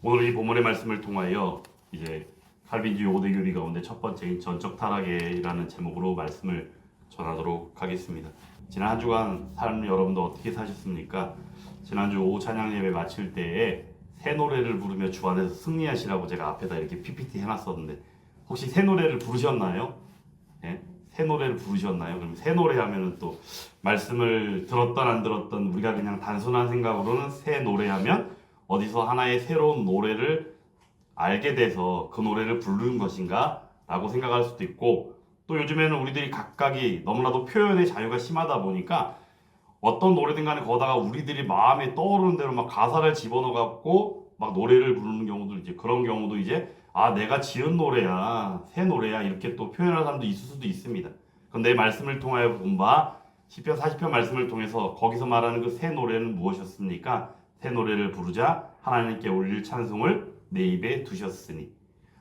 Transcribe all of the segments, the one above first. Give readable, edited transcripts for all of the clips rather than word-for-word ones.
오늘 이 본문의 말씀을 통하여 이제 칼빈주의 5대 교리 가운데 첫 번째인 전적 타락이라는 제목으로 말씀을 전하도록 하겠습니다. 지난 한 주간 삶 여러분도 어떻게 사셨습니까? 지난주 오후 찬양 예배 마칠 때에 새 노래를 부르며 주 안에서 승리하시라고 제가 앞에다 이렇게 PPT 해놨었는데 혹시 새 노래를 부르셨나요? 네? 새 노래를 부르셨나요? 그럼 새 노래 하면은 또 말씀을 들었던 안 들었던 우리가 그냥 단순한 생각으로는 새 노래 하면 어디서 하나의 새로운 노래를 알게 돼서 그 노래를 부르는 것인가 라고 생각할 수도 있고, 또 요즘에는 우리들이 각각이 너무나도 표현의 자유가 심하다 보니까 어떤 노래든 간에 거다가 우리들이 마음에 떠오르는 대로 막 가사를 집어넣어 갖고 막 노래를 부르는 경우도 이제 그런 경우도 이제 내가 지은 노래야, 새 노래야 이렇게 또 표현하는 사람도 있을 수도 있습니다. 그런데 말씀을 통하여 본 바 시편 40편 말씀을 통해서 거기서 말하는 그 새 노래는 무엇이었습니까? 새 노래를 부르자 하나님께 올릴 찬송을 내 입에 두셨으니.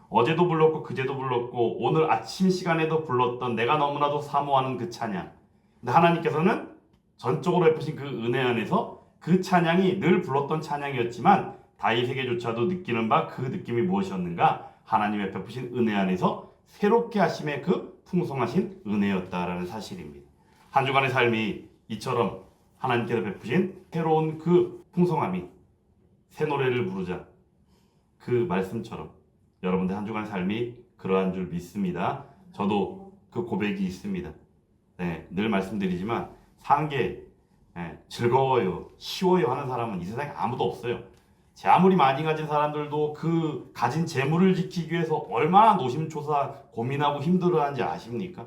어제도 불렀고 그제도 불렀고 오늘 아침 시간에도 불렀던 내가 너무나도 사모하는 그 찬양. 근데 하나님께서는 전적으로 베푸신 그 은혜 안에서 그 찬양이 늘 불렀던 찬양이었지만 다윗에게조차도 느끼는 바 그 느낌이 무엇이었는가? 하나님의 베푸신 은혜 안에서 새롭게 하심의 그 풍성하신 은혜였다라는 사실입니다. 한 주간의 삶이 이처럼 하나님께서 베푸신 새로운 그 풍성함이 새 노래를 부르자 그 말씀처럼 여러분들 한 주간 삶이 그러한 줄 믿습니다. 저도 그 고백이 있습니다. 네, 늘 말씀드리지만 사는 게 즐거워요, 쉬워요 하는 사람은 이 세상에 아무도 없어요. 제 아무리 많이 가진 사람들도 그 가진 재물을 지키기 위해서 얼마나 노심초사 고민하고 힘들어하는지 아십니까?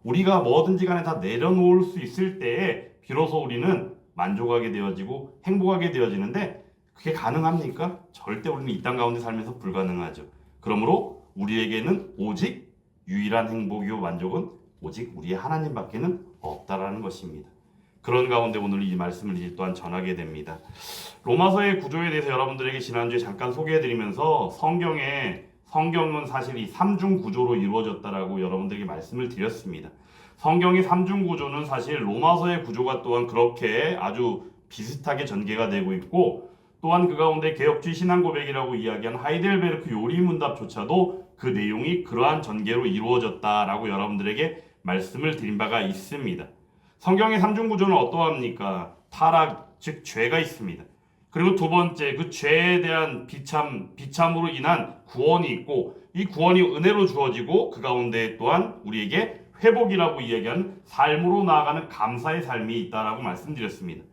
우리가 뭐든지 간에 다 내려놓을 수 있을 때에 비로소 우리는 만족하게 되어지고 행복하게 되어지는데 그게 가능합니까? 절대 우리는 이 땅 가운데 살면서 불가능하죠. 그러므로 우리에게는 오직 유일한 행복이요 만족은 오직 우리의 하나님밖에는 없다라는 것입니다. 그런 가운데 오늘 이 말씀을 이제 또한 전하게 됩니다. 로마서의 구조에 대해서 여러분들에게 지난주에 잠깐 소개해드리면서 성경은 사실 이 삼중 구조로 이루어졌다라고 여러분들에게 말씀을 드렸습니다. 성경의 삼중 구조는 사실 로마서의 구조가 또한 그렇게 아주 비슷하게 전개가 되고 있고, 또한 그 가운데 개혁주의 신앙고백이라고 이야기한 하이델베르크 요리문답조차도 그 내용이 그러한 전개로 이루어졌다라고 여러분들에게 말씀을 드린 바가 있습니다. 성경의 삼중 구조는 어떠합니까? 타락, 즉 죄가 있습니다. 그리고 두 번째, 그 죄에 대한 비참으로 인한 구원이 있고, 이 구원이 은혜로 주어지고 그 가운데 또한 우리에게 회복이라고 이야기하는 삶으로 나아가는 감사의 삶이 있다라고 말씀드렸습니다.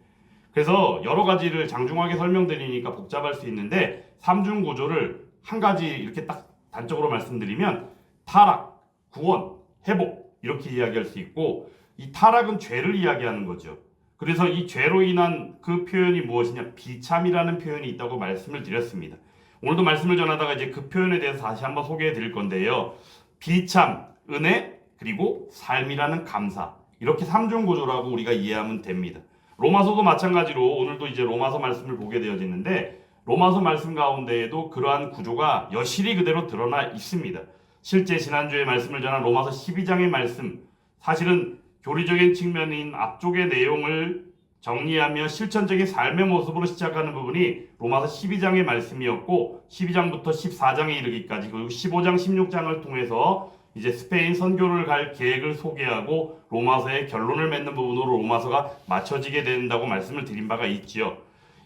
그래서 여러 가지를 장중하게 설명드리니까 복잡할 수 있는데 삼중 구조를 한 가지 이렇게 딱 단적으로 말씀드리면 타락, 구원, 회복 이렇게 이야기할 수 있고, 이 타락은 죄를 이야기하는 거죠. 그래서 이 죄로 인한 그 표현이 무엇이냐? 비참이라는 표현이 있다고 말씀을 드렸습니다. 오늘도 말씀을 전하다가 이제 그 표현에 대해서 다시 한번 소개해 드릴 건데요. 비참, 은혜, 그리고 삶이라는 감사. 이렇게 삼중 구조라고 우리가 이해하면 됩니다. 로마서도 마찬가지로 오늘도 이제 로마서 말씀을 보게 되어지는데 로마서 말씀 가운데에도 그러한 구조가 여실히 그대로 드러나 있습니다. 실제 지난주에 말씀을 전한 로마서 12장의 말씀, 사실은 교리적인 측면인 앞쪽의 내용을 정리하며 실천적인 삶의 모습으로 시작하는 부분이 로마서 12장의 말씀이었고, 12장부터 14장에 이르기까지, 그리고 15장, 16장을 통해서 이제 스페인 선교를 갈 계획을 소개하고 로마서의 결론을 맺는 부분으로 로마서가 맞춰지게 된다고 말씀을 드린 바가 있지요.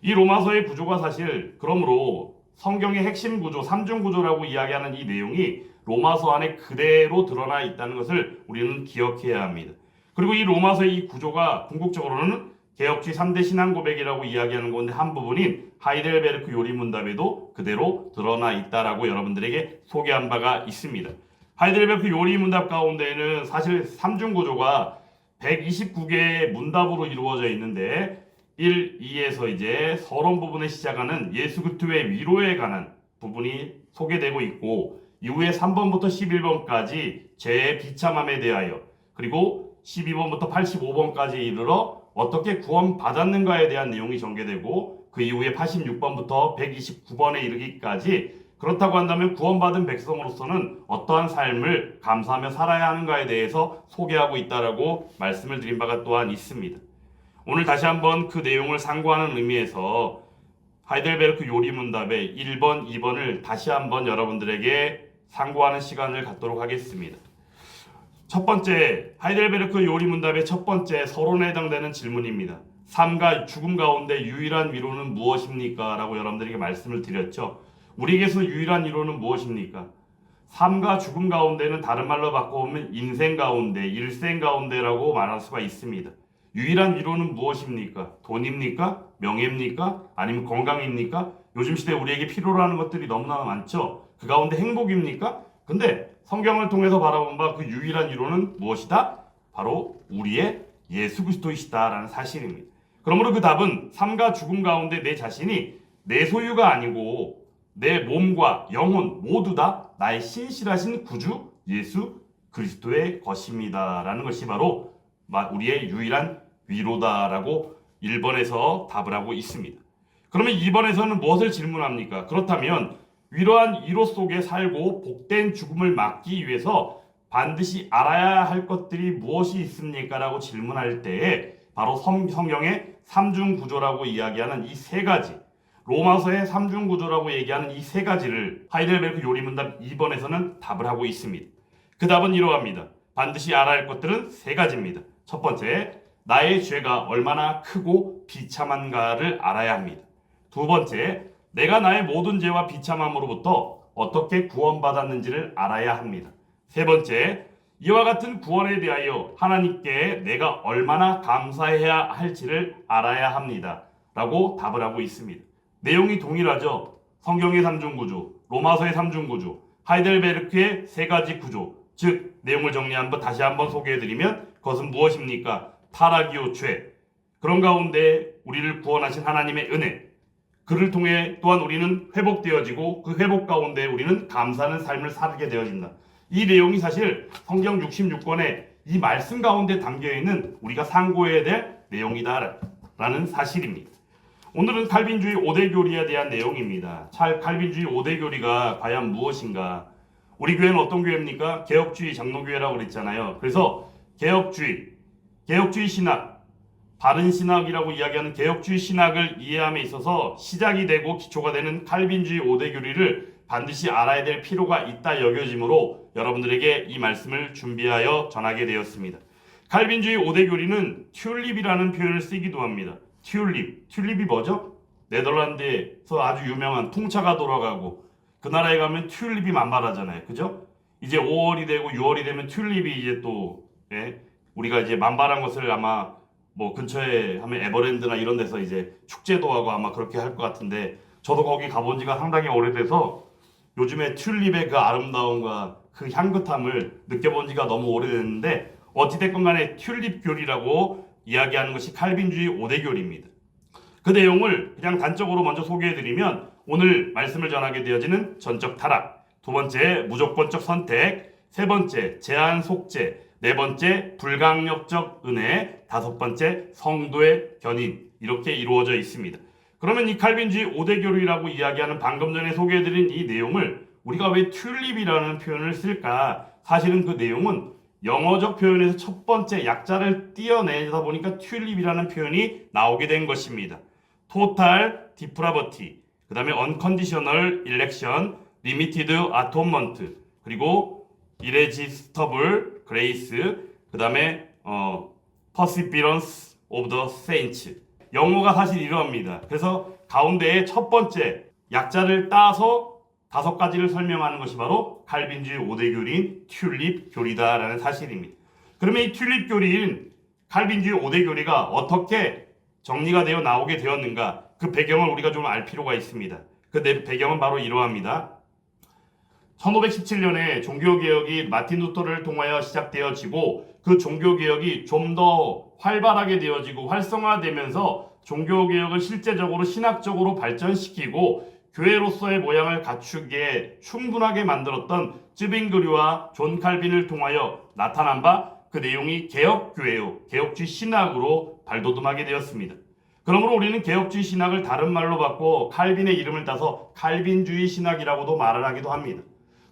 이 로마서의 구조가 사실 그러므로 성경의 핵심 구조, 삼중 구조라고 이야기하는 이 내용이 로마서 안에 그대로 드러나 있다는 것을 우리는 기억해야 합니다. 그리고 이 로마서의 이 구조가 궁극적으로는 개혁주의 3대 신앙고백이라고 이야기하는 건데 한 부분인 하이델베르크 요리문답에도 그대로 드러나 있다라고 여러분들에게 소개한 바가 있습니다. 하이델베르크 요리문답 가운데에는 사실 삼중 구조가 129개의 문답으로 이루어져 있는데 1, 2에서 이제 서론 부분에 시작하는 예수 그리스도의 위로에 관한 부분이 소개되고 있고, 이후에 3번부터 11번까지 죄의 비참함에 대하여, 그리고 12번부터 85번까지 이르러 어떻게 구원받았는가에 대한 내용이 전개되고, 그 이후에 86번부터 129번에 이르기까지 그렇다고 한다면 구원받은 백성으로서는 어떠한 삶을 감사하며 살아야 하는가에 대해서 소개하고 있다라고 말씀을 드린 바가 또한 있습니다. 오늘 다시 한번 그 내용을 상고하는 의미에서 하이델베르크 요리문답의 1번, 2번을 다시 한번 여러분들에게 상고하는 시간을 갖도록 하겠습니다. 첫 번째, 하이델베르크 요리문답의 첫 번째 서론에 해당되는 질문입니다. 삶과 죽음 가운데 유일한 위로는 무엇입니까? 라고 여러분들에게 말씀을 드렸죠. 우리에게서 유일한 위로는 무엇입니까? 삶과 죽음 가운데는 다른 말로 바꿔보면 인생 가운데, 일생 가운데라고 말할 수가 있습니다. 유일한 위로는 무엇입니까? 돈입니까? 명예입니까? 아니면 건강입니까? 요즘 시대에 우리에게 필요로 하는 것들이 너무나 많죠. 그 가운데 행복입니까? 근데 성경을 통해서 바라본 바 그 유일한 위로는 무엇이다? 바로 우리의 예수 그리스도이시다라는 사실입니다. 그러므로 그 답은 삶과 죽음 가운데 내 자신이 내 소유가 아니고 내 몸과 영혼 모두 다 나의 신실하신 구주 예수 그리스도의 것입니다 라는 것이 바로 우리의 유일한 위로다라고 1번에서 답을 하고 있습니다. 그러면 2번에서는 무엇을 질문합니까? 그렇다면 이러한 위로 속에 살고 복된 죽음을 막기 위해서 반드시 알아야 할 것들이 무엇이 있습니까? 라고 질문할 때에 바로 성경의 삼중구조라고 이야기하는 이 세 가지, 로마서의 삼중구조라고 얘기하는 이 세 가지를 하이델베르크 요리문답 2번에서는 답을 하고 있습니다. 그 답은 이러합니다. 반드시 알아야 할 것들은 세 가지입니다. 첫 번째, 나의 죄가 얼마나 크고 비참한가를 알아야 합니다. 두 번째, 내가 나의 모든 죄와 비참함으로부터 어떻게 구원받았는지를 알아야 합니다. 세 번째, 이와 같은 구원에 대하여 하나님께 내가 얼마나 감사해야 할지를 알아야 합니다. 라고 답을 하고 있습니다. 내용이 동일하죠. 성경의 삼중구조, 로마서의 삼중구조, 하이델베르크의 세 가지 구조, 즉 내용을 정리한 다시 한번 소개해드리면 그것은 무엇입니까? 타락이요 죄, 그런 가운데 우리를 구원하신 하나님의 은혜, 그를 통해 또한 우리는 회복되어지고 그 회복 가운데 우리는 감사하는 삶을 살게 되어진다. 이 내용이 사실 성경 66권의 이 말씀 가운데 담겨있는 우리가 상고해야 될 내용이다라는 사실입니다. 오늘은 칼빈주의 5대 교리에 대한 내용입니다. 칼빈주의 5대 교리가 과연 무엇인가? 우리 교회는 어떤 교회입니까? 개혁주의 장로교회라고 그랬잖아요. 그래서 개혁주의 신학, 바른 신학이라고 이야기하는 개혁주의 신학을 이해함에 있어서 시작이 되고 기초가 되는 칼빈주의 5대 교리를 반드시 알아야 될 필요가 있다 여겨지므로 여러분들에게 이 말씀을 준비하여 전하게 되었습니다. 칼빈주의 5대 교리는 튤립이라는 표현을 쓰기도 합니다. 튤립이 뭐죠? 네덜란드에서 아주 유명한 풍차가 돌아가고 그 나라에 가면 튤립이 만발하잖아요. 그죠? 이제 5월이 되고 6월이 되면 튤립이 이제 또 우리가 이제 만발한 것을 아마 뭐 근처에 하면 에버랜드나 이런 데서 이제 축제도 하고 아마 그렇게 할 것 같은데 저도 거기 가본 지가 상당히 오래돼서 요즘에 튤립의 그 아름다움과 그 향긋함을 느껴본 지가 너무 오래됐는데 어찌됐건 간에 튤립 교리라고 이야기하는 것이 칼빈주의 5대 교리입니다. 그 내용을 그냥 단적으로 먼저 소개해드리면 오늘 말씀을 전하게 되어지는 전적 타락, 두 번째 무조건적 선택, 세 번째 제한 속죄, 네 번째 불강력적 은혜, 다섯 번째 성도의 견인, 이렇게 이루어져 있습니다. 그러면 이 칼빈주의 5대 교리라고 이야기하는 방금 전에 소개해드린 이 내용을 우리가 왜 튤립이라는 표현을 쓸까? 사실은 그 내용은 영어적 표현에서 첫 번째 약자를 띄어내다 보니까 튤립이라는 표현이 나오게 된 것입니다. Total depravity, 그 다음에 Unconditional election, Limited atonement, 그리고 Irresistible grace, 그 다음에 Perseverance of the saints. 영어가 사실 이러합니다. 그래서 가운데에 첫 번째 약자를 따서 다섯 가지를 설명하는 것이 바로 칼빈주의 5대 교리인 튤립 교리다라는 사실입니다. 그러면 이 튤립 교리인 칼빈주의 5대 교리가 어떻게 정리가 되어 나오게 되었는가? 그 배경을 우리가 좀 알 필요가 있습니다. 그 배경은 바로 이러합니다. 1517년에 종교개혁이 마틴 루터를 통하여 시작되어지고 그 종교개혁이 좀 더 활발하게 되어지고 활성화되면서 종교개혁을 실제적으로 신학적으로 발전시키고 교회로서의 모양을 갖추기에 충분하게 만들었던 쯔빙그류와 존 칼빈을 통하여 나타난 바 그 내용이 개혁교회요, 개혁주의 신학으로 발돋움하게 되었습니다. 그러므로 우리는 개혁주의 신학을 다른 말로 바꿔 칼빈의 이름을 따서 칼빈주의 신학이라고도 말을 하기도 합니다.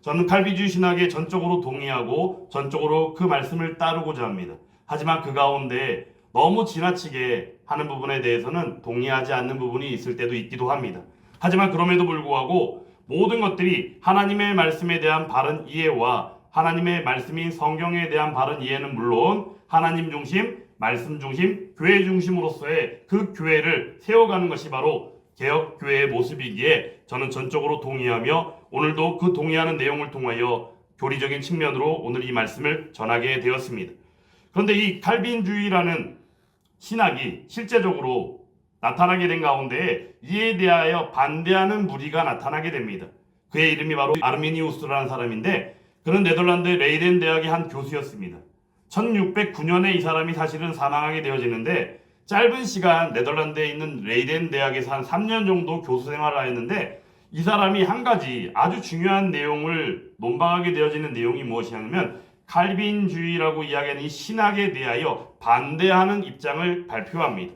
저는 칼빈주의 신학에 전적으로 동의하고 전적으로 그 말씀을 따르고자 합니다. 하지만 그 가운데 너무 지나치게 하는 부분에 대해서는 동의하지 않는 부분이 있을 때도 있기도 합니다. 하지만 그럼에도 불구하고 모든 것들이 하나님의 말씀에 대한 바른 이해와 하나님의 말씀인 성경에 대한 바른 이해는 물론 하나님 중심, 말씀 중심, 교회 중심으로서의 그 교회를 세워가는 것이 바로 개혁교회의 모습이기에 저는 전적으로 동의하며 오늘도 그 동의하는 내용을 통하여 교리적인 측면으로 오늘 이 말씀을 전하게 되었습니다. 그런데 이 칼빈주의라는 신학이 실제적으로 나타나게 된 가운데 이에 대하여 반대하는 무리가 나타나게 됩니다. 그의 이름이 바로 아르미니우스라는 사람인데 그는 네덜란드 레이덴 대학의 한 교수였습니다. 1609년에 이 사람이 사실은 사망하게 되어지는데 짧은 시간 네덜란드에 있는 레이덴 대학에서 한 3년 정도 교수 생활을 했는데 이 사람이 한 가지 아주 중요한 내용을 논방하게 되어지는 내용이 무엇이냐면 칼빈주의라고 이야기하는 이 신학에 대하여 반대하는 입장을 발표합니다.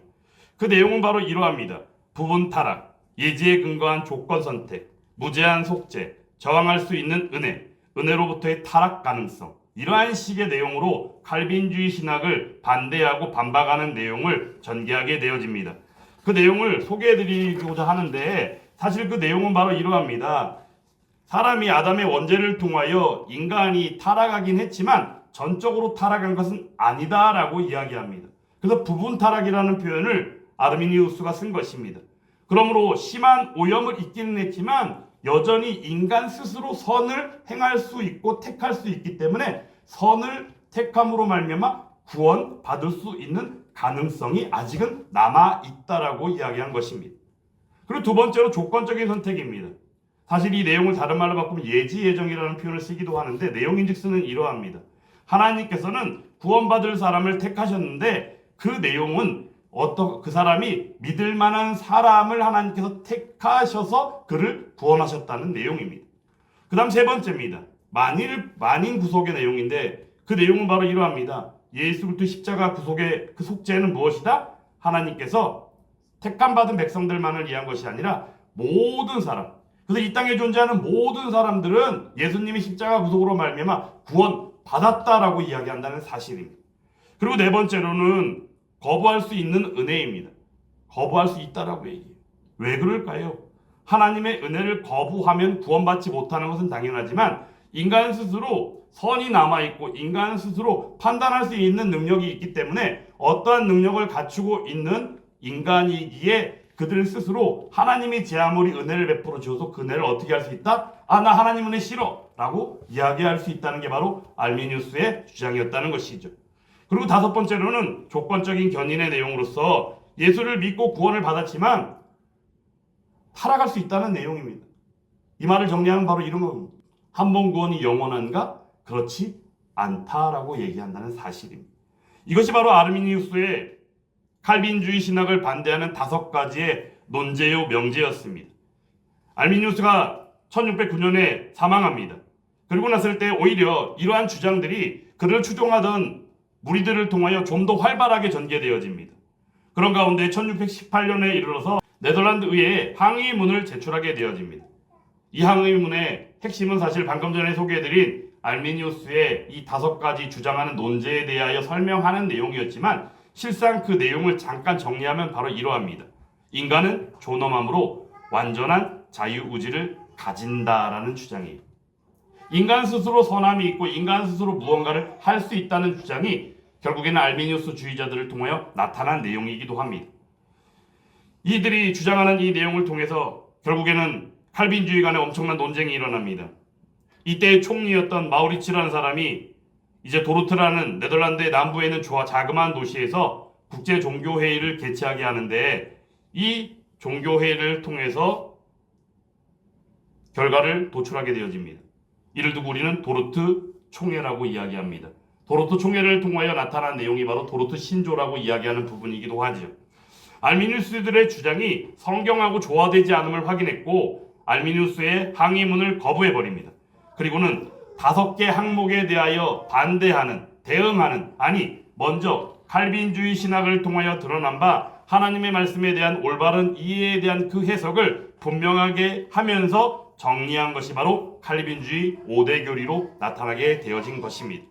그 내용은 바로 이러합니다. 부분 타락, 예지에 근거한 조건 선택, 무제한 속죄, 저항할 수 있는 은혜, 은혜로부터의 타락 가능성, 이러한 식의 내용으로 칼빈주의 신학을 반대하고 반박하는 내용을 전개하게 되어집니다. 그 내용을 소개해드리고자 하는데 사실 그 내용은 바로 이러합니다. 사람이 아담의 원죄를 통하여 인간이 타락하긴 했지만 전적으로 타락한 것은 아니다라고 이야기합니다. 그래서 부분 타락이라는 표현을 아르미니우스가 쓴 것입니다. 그러므로 심한 오염을 입기는 했지만 여전히 인간 스스로 선을 행할 수 있고 택할 수 있기 때문에 선을 택함으로 말미암아 구원받을 수 있는 가능성이 아직은 남아있다라고 이야기한 것입니다. 그리고 두 번째로 조건적인 선택입니다. 사실 이 내용을 다른 말로 바꾸면 예지예정이라는 표현을 쓰기도 하는데 내용인즉슨은 이러합니다. 하나님께서는 구원받을 사람을 택하셨는데 그 내용은 그 사람이 믿을 만한 사람을 하나님께서 택하셔서 그를 구원하셨다는 내용입니다. 그 다음 세 번째입니다. 만인 구속의 내용인데 그 내용은 바로 이러합니다. 예수 그리스도 십자가 구속의 그 속죄는 무엇이다? 하나님께서 택함받은 백성들만을 위한 것이 아니라 모든 사람, 그래서 이 땅에 존재하는 모든 사람들은 예수님이 십자가 구속으로 말미암아 구원 받았다라고 이야기한다는 사실입니다. 그리고 네 번째로는 거부할 수 있는 은혜입니다. 거부할 수 있다라고 얘기해요. 왜 그럴까요? 하나님의 은혜를 거부하면 구원받지 못하는 것은 당연하지만 인간 스스로 선이 남아있고 인간 스스로 판단할 수 있는 능력이 있기 때문에 어떠한 능력을 갖추고 있는 인간이기에 그들 스스로 하나님이 제 아무리 은혜를 베풀어 주어서 그 은혜를 어떻게 할 수 있다? 나 하나님 은혜 싫어 라고 이야기할 수 있다는 게 바로 알미니우스의 주장이었다는 것이죠. 그리고 다섯 번째로는 조건적인 견인의 내용으로서 예수를 믿고 구원을 받았지만 타락할 수 있다는 내용입니다. 이 말을 정리하면 바로 이런 겁니다. 한 번 구원이 영원한가? 그렇지 않다라고 얘기한다는 사실입니다. 이것이 바로 아르미니우스의 칼빈주의 신학을 반대하는 5가지의 논제요 명제였습니다. 알미니우스가 1609년에 사망합니다. 그리고 났을 때 오히려 이러한 주장들이 그를 추종하던 무리들을 통하여 좀 더 활발하게 전개되어집니다. 그런 가운데 1618년에 이르러서 네덜란드 의회에 항의문을 제출하게 되어집니다. 이 항의문의 핵심은 사실 방금 전에 소개해드린 알미니우스의 이 5가지 주장하는 논제에 대하여 설명하는 내용이었지만 실상 그 내용을 잠깐 정리하면 바로 이러합니다. 인간은 존엄함으로 완전한 자유의지를 가진다라는 주장이에요. 인간 스스로 선함이 있고 인간 스스로 무언가를 할 수 있다는 주장이 결국에는 알미니우스 주의자들을 통하여 나타난 내용이기도 합니다. 이들이 주장하는 이 내용을 통해서 결국에는 칼빈주의 간에 엄청난 논쟁이 일어납니다. 이때의 총리였던 마우리츠라는 사람이 이제 도르트라는 네덜란드의 남부에 있는 자그마한 도시에서 국제 종교회의를 개최하게 하는데 이 종교회의를 통해서 결과를 도출하게 되어집니다. 이를 두고 우리는 도르트 총회라고 이야기합니다. 도르트 총회를 통하여 나타난 내용이 바로 도르트 신조라고 이야기하는 부분이기도 하죠. 알미니우스들의 주장이 성경하고 조화되지 않음을 확인했고 알미니우스의 항의문을 거부해버립니다. 그리고는 5개 항목에 대하여 반대하는, 대응하는, 먼저 칼빈주의 신학을 통하여 드러난 바 하나님의 말씀에 대한 올바른 이해에 대한 그 해석을 분명하게 하면서 정리한 것이 바로 칼빈주의 5대 교리로 나타나게 되어진 것입니다.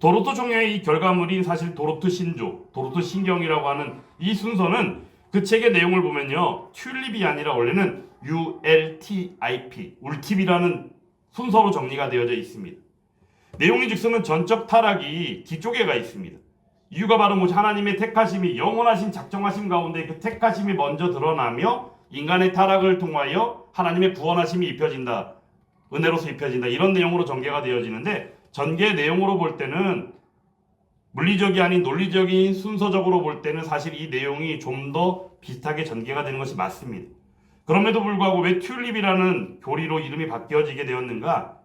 도로트 총회의 이 결과물인 사실 도로트 신조, 도로트 신경이라고 하는 이 순서는 그 책의 내용을 보면요, 튤립이 아니라 원래는 ULTIP, 울팁이라는 순서로 정리가 되어져 있습니다. 내용이 즉서는 전적 타락이 뒤쪽에가 있습니다. 이유가 바로 뭐지? 하나님의 택하심이 영원하신 작정하심 가운데 그 택하심이 먼저 드러나며 인간의 타락을 통하여 하나님의 구원하심이 입혀진다. 은혜로서 입혀진다. 이런 내용으로 전개가 되어지는데, 전개 내용으로 볼 때는 물리적이 아닌 논리적인 순서적으로 볼 때는 사실 이 내용이 좀 더 비슷하게 전개가 되는 것이 맞습니다. 그럼에도 불구하고 왜 튤립이라는 교리로 이름이 바뀌어지게 되었는가?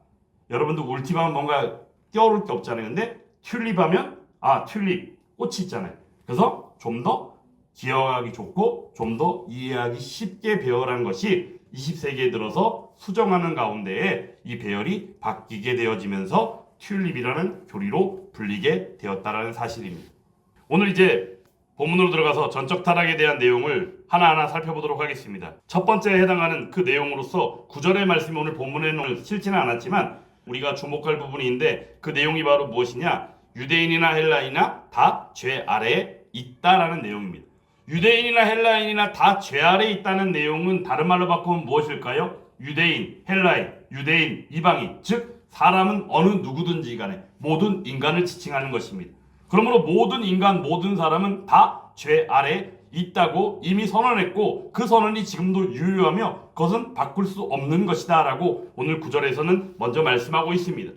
여러분도 울티바면 뭔가 띄어올 게 없잖아요. 근데 튤립하면 튤립 꽃이 있잖아요. 그래서 좀 더 기억하기 좋고 좀 더 이해하기 쉽게 배열한 것이 20세기에 들어서 수정하는 가운데에 이 배열이 바뀌게 되어지면서 튤립이라는 교리로 불리게 되었다는 사실입니다. 오늘 이제 본문으로 들어가서 전적 타락에 대한 내용을 하나하나 살펴보도록 하겠습니다. 첫 번째에 해당하는 그 내용으로서 9절의 말씀이 오늘 본문에는 실지는 않았지만 우리가 주목할 부분인데, 그 내용이 바로 무엇이냐? 유대인이나 헬라인이나 다 죄 아래에 있다라는 내용입니다. 유대인이나 헬라인이나 다 죄 아래에 있다는 내용은 다른 말로 바꾸면 무엇일까요? 유대인, 헬라인, 유대인, 이방인, 즉 사람은 어느 누구든지 간에 모든 인간을 지칭하는 것입니다. 그러므로 모든 인간, 모든 사람은 다 죄 아래에 있다고 이미 선언했고, 그 선언이 지금도 유효하며 그것은 바꿀 수 없는 것이다 라고 오늘 9절에서는 먼저 말씀하고 있습니다.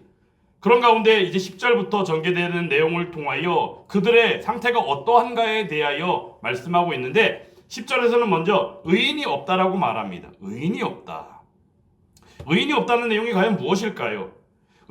그런 가운데 이제 10절부터 전개되는 내용을 통하여 그들의 상태가 어떠한가에 대하여 말씀하고 있는데, 10절에서는 먼저 의인이 없다라고 말합니다. 의인이 없다. 의인이 없다는 내용이 과연 무엇일까요?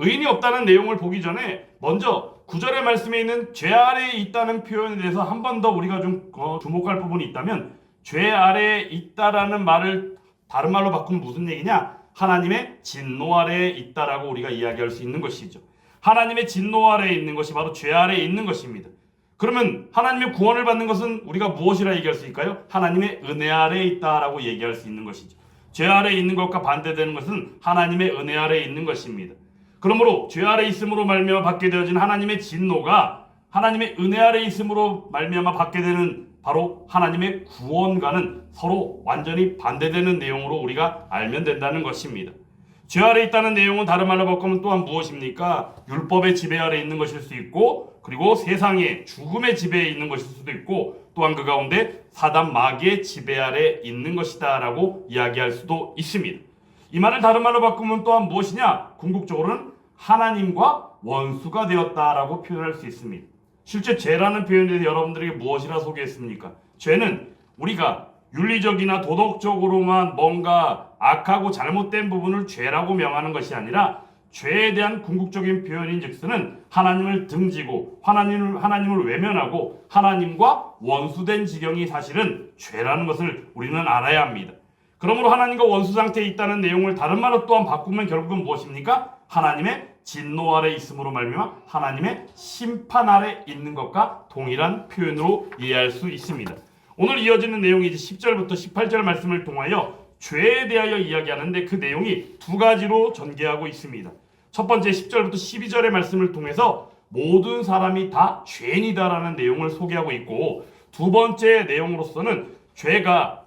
의인이 없다는 내용을 보기 전에 먼저 9절의 말씀에 있는 죄 아래에 있다는 표현에 대해서 한 번 더 우리가 좀 주목할 부분이 있다면, 죄 아래에 있다라는 말을 다른 말로 바꾸면 무슨 얘기냐? 하나님의 진노 아래에 있다라고 우리가 이야기할 수 있는 것이죠. 하나님의 진노 아래에 있는 것이 바로 죄 아래에 있는 것입니다. 그러면 하나님의 구원을 받는 것은 우리가 무엇이라 얘기할 수 있을까요? 하나님의 은혜 아래에 있다라고 얘기할 수 있는 것이죠. 죄 아래에 있는 것과 반대되는 것은 하나님의 은혜 아래에 있는 것입니다. 그러므로 죄 아래에 있음으로 말미암아 받게 되어진 하나님의 진노가 하나님의 은혜 아래에 있음으로 말미암아 받게 되는 바로 하나님의 구원과는 서로 완전히 반대되는 내용으로 우리가 알면 된다는 것입니다. 죄 아래에 있다는 내용은 다른 말로 바꾸면 또한 무엇입니까? 율법의 지배 아래에 있는 것일 수 있고, 그리고 세상의 죽음의 지배에 있는 것일 수도 있고, 또한 그 가운데 사단 마귀의 지배 아래에 있는 것이다 라고 이야기할 수도 있습니다. 이 말을 다른 말로 바꾸면 또한 무엇이냐? 궁극적으로는 하나님과 원수가 되었다라고 표현할 수 있습니다. 실제 죄라는 표현에 대해서 여러분들에게 무엇이라 소개했습니까? 죄는 우리가 윤리적이나 도덕적으로만 뭔가 악하고 잘못된 부분을 죄라고 명하는 것이 아니라, 죄에 대한 궁극적인 표현인 즉서는 하나님을 등지고 하나님을 외면하고 하나님과 원수된 지경이 사실은 죄라는 것을 우리는 알아야 합니다. 그러므로 하나님과 원수 상태에 있다는 내용을 다른 말로 또한 바꾸면 결국은 무엇입니까? 하나님의 진노 아래 있음으로 말미암아 하나님의 심판 아래 있는 것과 동일한 표현으로 이해할 수 있습니다. 오늘 이어지는 내용이 이제 10절부터 18절 말씀을 통하여 죄에 대하여 이야기하는데, 그 내용이 두 가지로 전개하고 있습니다. 첫 번째 10절부터 12절의 말씀을 통해서 모든 사람이 다 죄인이다라는 내용을 소개하고 있고, 두 번째 내용으로서는 죄가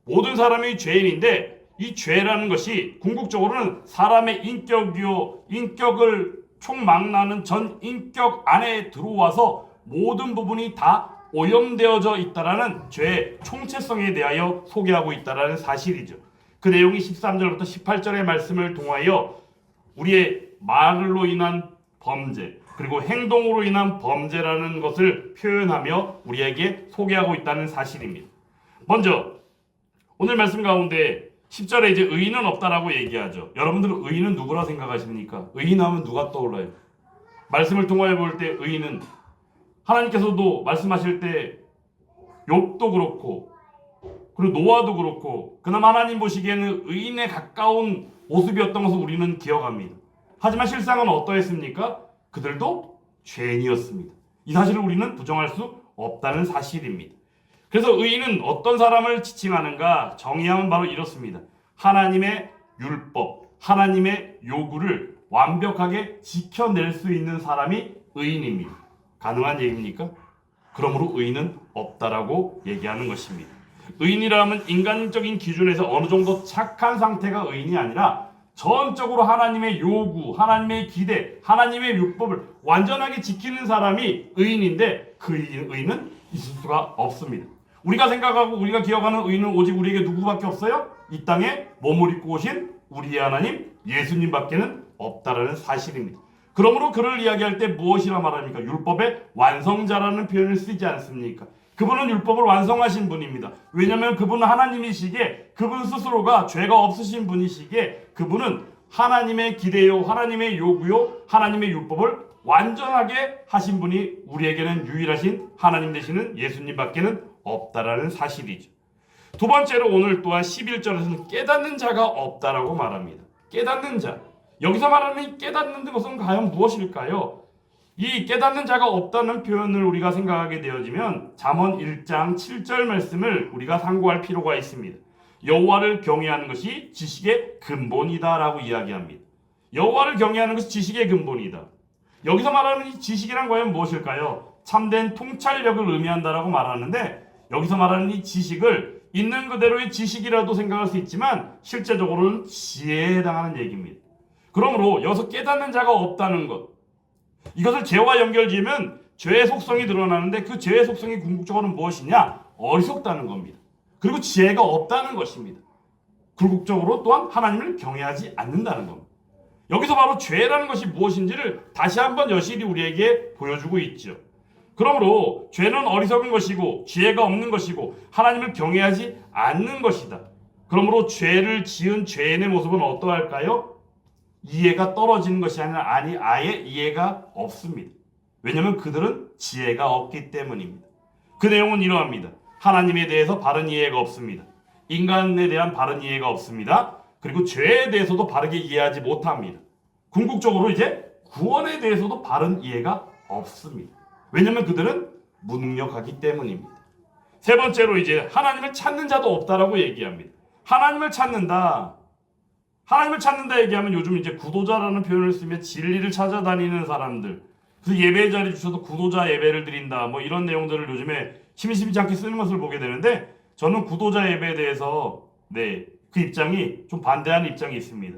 모든 사람이 죄인인데, 이 죄라는 것이 궁극적으로는 사람의 인격을 총망라하는 전 인격 안에 들어와서 모든 부분이 다 오염되어져 있다라는 죄의 총체성에 대하여 소개하고 있다라는 사실이죠. 그 내용이 13절부터 18절의 말씀을 통하여 우리의 말로 인한 범죄, 그리고 행동으로 인한 범죄라는 것을 표현하며 우리에게 소개하고 있다는 사실입니다. 먼저 오늘 말씀 가운데 10절에 이제 의인은 없다라고 얘기하죠. 여러분들은 의인은 누구라 생각하십니까? 의인하면 누가 떠올라요? 말씀을 통하여 볼 때 의인은 하나님께서도 말씀하실 때 욥도 그렇고, 그리고 노아도 그렇고, 그나마 하나님 보시기에는 의인에 가까운 모습이었던 것을 우리는 기억합니다. 하지만 실상은 어떠했습니까? 그들도 죄인이었습니다. 이 사실을 우리는 부정할 수 없다는 사실입니다. 그래서 의인은 어떤 사람을 지칭하는가? 정의하면 바로 이렇습니다. 하나님의 율법, 하나님의 요구를 완벽하게 지켜낼 수 있는 사람이 의인입니다. 가능한 얘기입니까? 그러므로 의인은 없다라고 얘기하는 것입니다. 의인이라면 인간적인 기준에서 어느 정도 착한 상태가 의인이 아니라 전적으로 하나님의 요구, 하나님의 기대, 하나님의 율법을 완전하게 지키는 사람이 의인인데 그 의인은 있을 수가 없습니다. 우리가 생각하고 우리가 기억하는 의인은 오직 우리에게 누구밖에 없어요? 이 땅에 몸을 입고 오신 우리의 하나님 예수님밖에는 없다라는 사실입니다. 그러므로 그를 이야기할 때 무엇이라 말합니까? 율법의 완성자라는 표현을 쓰지 않습니까? 그분은 율법을 완성하신 분입니다. 왜냐하면 그분은 하나님이시기에 그분 스스로가 죄가 없으신 분이시기에 그분은 하나님의 기대요, 하나님의 요구요, 하나님의 율법을 완전하게 하신 분이 우리에게는 유일하신 하나님 되시는 예수님밖에는 없다라는 사실이죠. 두 번째로 오늘 또한 11절에서는 깨닫는 자가 없다라고 말합니다. 깨닫는 자. 여기서 말하는 이 깨닫는 것은 과연 무엇일까요? 이 깨닫는 자가 없다는 표현을 우리가 생각하게 되어지면 잠언 1장 7절 말씀을 우리가 상고할 필요가 있습니다. 여호와를 경외하는 것이 지식의 근본이다라고 이야기합니다. 여호와를 경외하는 것이 지식의 근본이다. 여기서 말하는 이 지식이란 과연 무엇일까요? 참된 통찰력을 의미한다라고 말하는데 여기서 말하는 이 지식을 있는 그대로의 지식이라도 생각할 수 있지만 실제적으로는 지혜에 해당하는 얘기입니다. 그러므로 여기서 깨닫는 자가 없다는 것, 이것을 죄와 연결지으면 죄의 속성이 드러나는데 그 죄의 속성이 궁극적으로는 무엇이냐? 어리석다는 겁니다. 그리고 지혜가 없다는 것입니다. 궁극적으로 또한 하나님을 경외하지 않는다는 겁니다. 여기서 바로 죄라는 것이 무엇인지를 다시 한번 여실히 우리에게 보여주고 있죠. 그러므로 죄는 어리석은 것이고 지혜가 없는 것이고 하나님을 경외하지 않는 것이다. 그러므로 죄를 지은 죄인의 모습은 어떠할까요? 이해가 떨어지는 것이 아니라 아예 이해가 없습니다. 왜냐하면 그들은 지혜가 없기 때문입니다. 그 내용은 이러합니다. 하나님에 대해서 바른 이해가 없습니다. 인간에 대한 바른 이해가 없습니다. 그리고 죄에 대해서도 바르게 이해하지 못합니다. 궁극적으로 이제 구원에 대해서도 바른 이해가 없습니다. 왜냐하면 그들은 무능력하기 때문입니다. 세 번째로 이제 하나님을 찾는 자도 없다라고 얘기합니다. 하나님을 찾는다. 하나님을 찾는다 얘기하면 요즘 이제 구도자라는 표현을 쓰며 진리를 찾아다니는 사람들, 그래서 예배 자리 주셔도 구도자 예배를 드린다, 뭐 이런 내용들을 요즘에 심심치 않게 쓰는 것을 보게 되는데 저는 구도자 예배에 대해서 그 입장이 좀 반대하는 입장이 있습니다.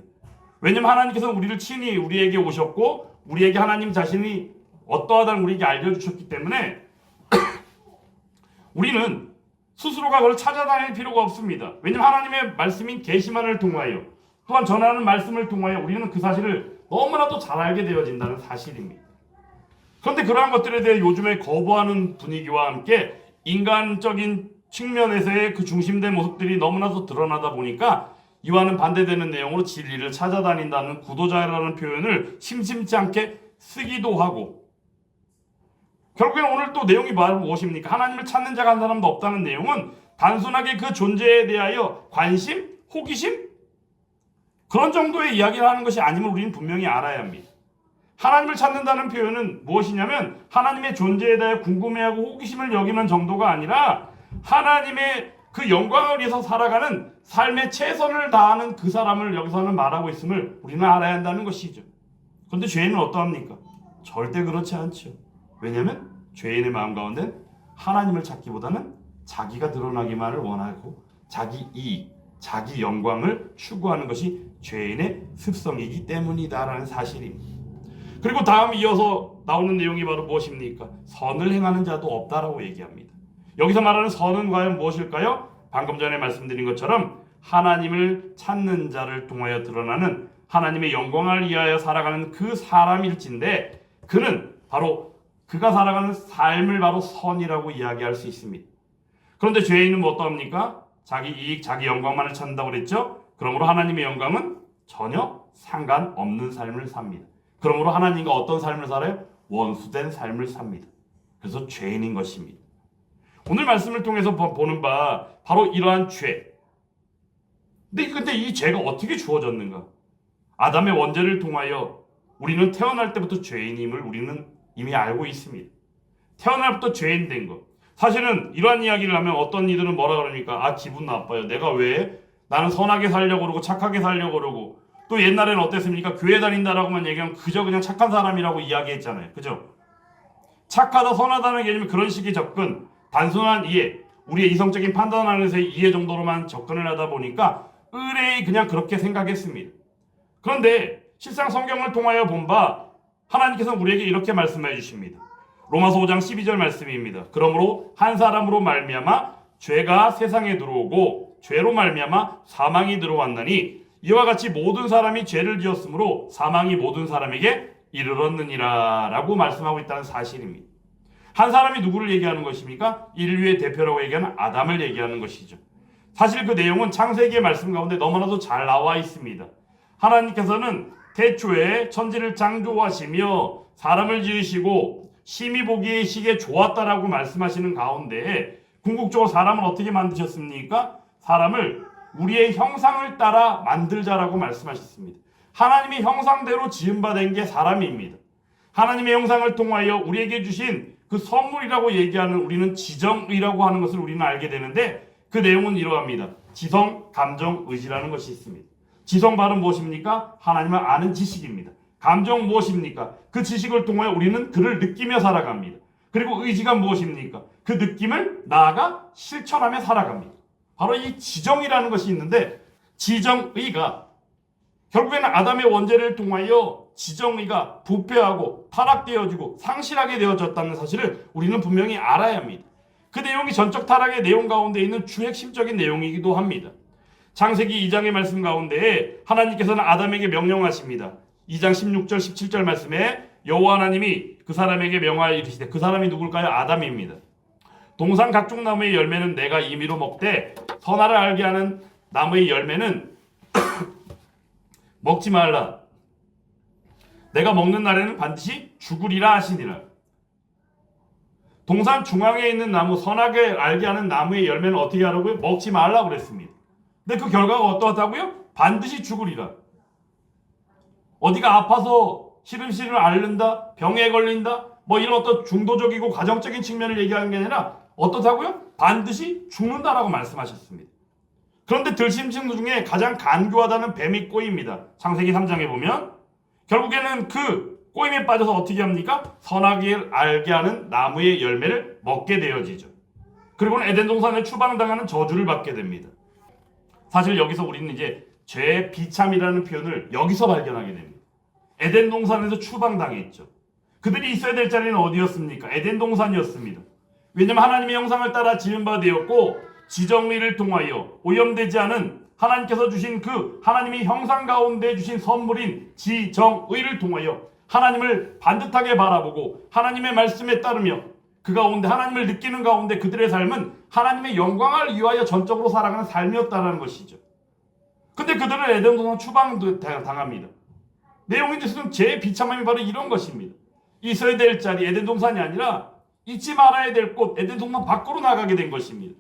왜냐하면 하나님께서는 우리를 친히 우리에게 오셨고 우리에게 하나님 자신이 어떠하다는 우리에게 알려주셨기 때문에 우리는 스스로가 그걸 찾아다닐 필요가 없습니다. 왜냐하면 하나님의 말씀인 계시만을 통하여 또한 전하는 말씀을 통하여 우리는 그 사실을 너무나도 잘 알게 되어진다는 사실입니다. 그런데 그러한 것들에 대해 요즘에 거부하는 분위기와 함께 인간적인 측면에서의 그 중심된 모습들이 너무나도 드러나다 보니까 이와는 반대되는 내용으로 진리를 찾아다닌다는 구도자라는 표현을 심심치 않게 쓰기도 하고, 결국엔 오늘 또 내용이 바로 무엇입니까? 하나님을 찾는 자가 한 사람도 없다는 내용은 단순하게 그 존재에 대하여 관심, 호기심, 그런 정도의 이야기를 하는 것이 아님을 우리는 분명히 알아야 합니다. 하나님을 찾는다는 표현은 무엇이냐면 하나님의 존재에 대해 궁금해하고 호기심을 여기는 정도가 아니라 하나님의 그 영광을 위해서 살아가는 삶의 최선을 다하는 그 사람을 여기서는 말하고 있음을 우리는 알아야 한다는 것이죠. 그런데 죄인은 어떠합니까? 절대 그렇지 않죠. 왜냐하면 죄인의 마음 가운데 하나님을 찾기보다는 자기가 드러나기만을 원하고 자기 이익, 자기 영광을 추구하는 것이 죄인의 습성이기 때문이다라는 사실입니다. 그리고 다음 이어서 나오는 내용이 바로 무엇입니까? 선을 행하는 자도 없다라고 얘기합니다. 여기서 말하는 선은 과연 무엇일까요? 방금 전에 말씀드린 것처럼 하나님을 찾는 자를 통하여 드러나는 하나님의 영광을 위하여 살아가는 그 사람일진데 그는 바로 그가 살아가는 삶을 바로 선이라고 이야기할 수 있습니다. 그런데 죄인은 뭐 어떠합니까? 자기 이익, 자기 영광만을 찾는다고 그랬죠? 그러므로 하나님의 영광은 전혀 상관없는 삶을 삽니다. 그러므로 하나님과 어떤 삶을 살아요? 원수된 삶을 삽니다. 그래서 죄인인 것입니다. 오늘 말씀을 통해서 보는 바 바로 이러한 죄. 근데 이 죄가 어떻게 주어졌는가? 아담의 원죄를 통하여 우리는 태어날 때부터 죄인임을 우리는 이미 알고 있습니다. 태어날 때부터 죄인 된 것. 사실은 이러한 이야기를 하면 어떤 이들은 뭐라 그럽니까? 아, 기분 나빠요. 내가 왜? 나는 선하게 살려고 그러고 착하게 살려고 그러고 또 옛날에는 어땠습니까? 교회 다닌다라고만 얘기하면 그저 그냥 착한 사람이라고 이야기했잖아요. 그죠? 착하다 선하다는 개념이 그런 식의 접근, 단순한 이해, 우리의 이성적인 판단 안에서의 이해 정도로만 접근을 하다 보니까 의뢰이 그냥 그렇게 생각했습니다. 그런데 실상 성경을 통하여 본 바 하나님께서는 우리에게 이렇게 말씀해 주십니다. 로마서 5장 12절 말씀입니다. 그러므로 한 사람으로 말미암아 죄가 세상에 들어오고 죄로 말미암아 사망이 들어왔나니 이와 같이 모든 사람이 죄를 지었으므로 사망이 모든 사람에게 이르렀느니라 라고 말씀하고 있다는 사실입니다. 한 사람이 누구를 얘기하는 것입니까? 인류의 대표라고 얘기하는 아담을 얘기하는 것이죠. 사실 그 내용은 창세기의 말씀 가운데 너무나도 잘 나와 있습니다. 하나님께서는 태초에 천지를 창조하시며 사람을 지으시고 심히 보기에 시기에 좋았다라고 말씀하시는 가운데 궁극적으로 사람을 어떻게 만드셨습니까? 사람을 우리의 형상을 따라 만들자라고 말씀하셨습니다. 하나님의 형상대로 지음받은 게 사람입니다. 하나님의 형상을 통하여 우리에게 주신 그 선물이라고 얘기하는 우리는 지정의라고 하는 것을 우리는 알게 되는데 그 내용은 이러합니다. 지성, 감정, 의지라는 것이 있습니다. 지성 발은 무엇입니까? 하나님을 아는 지식입니다. 감정 무엇입니까? 그 지식을 통하여 우리는 그를 느끼며 살아갑니다. 그리고 의지가 무엇입니까? 그 느낌을 나아가 실천하며 살아갑니다. 바로 이 지정이라는 것이 있는데 지정의가 결국에는 아담의 원죄를 통하여 지정의가 부패하고 타락되어지고 상실하게 되어졌다는 사실을 우리는 분명히 알아야 합니다. 그 내용이 전적 타락의 내용 가운데 있는 주핵심적인 내용이기도 합니다. 창세기 2장의 말씀 가운데 하나님께서는 아담에게 명령하십니다. 2장 16절 17절 말씀에 여호와 하나님이 그 사람에게 명하여 이르시되 그 사람이 누굴까요? 아담입니다. 동산 각종 나무의 열매는 내가 임의로 먹되 선악을 알게 하는 나무의 열매는 먹지 말라. 내가 먹는 날에는 반드시 죽으리라 하시니라. 동산 중앙에 있는 나무, 선악을 알게 하는 나무의 열매는 어떻게 하라고요? 먹지 말라고 그랬습니다. 근데 그 결과가 어떠하다고요? 반드시 죽으리라. 어디가 아파서 시름시름 앓는다, 병에 걸린다, 뭐 이런 어떤 중도적이고 가정적인 측면을 얘기하는 게 아니라 어떻다고요? 반드시 죽는다라고 말씀하셨습니다. 그런데 들짐승 중에 가장 간교하다는 뱀이 꼬입니다. 창세기 3장에 보면 결국에는 그 꼬임에 빠져서 어떻게 합니까? 선악을 알게 하는 나무의 열매를 먹게 되어지죠. 그리고는 에덴 동산에 추방당하는 저주를 받게 됩니다. 사실 여기서 우리는 이제 죄의 비참이라는 표현을 여기서 발견하게 됩니다. 에덴 동산에서 추방당했죠. 그들이 있어야 될 자리는 어디였습니까? 에덴 동산이었습니다. 왜냐하면 하나님의 형상을 따라 지은 바 되었고 지정의를 통하여 오염되지 않은 하나님께서 주신 그 하나님의 형상 가운데 주신 선물인 지정의를 통하여 하나님을 반듯하게 바라보고 하나님의 말씀에 따르며 그 가운데 하나님을 느끼는 가운데 그들의 삶은 하나님의 영광을 위하여 전적으로 살아가는 삶이었다는 것이죠. 근데 그들은 에덴 동산 추방당합니다. 내용이 지금 제 비참함이 바로 이런 것입니다. 있어야 될 자리 에덴 동산이 아니라 잊지 말아야 될 곳 에덴 동산 밖으로 나가게 된 것입니다.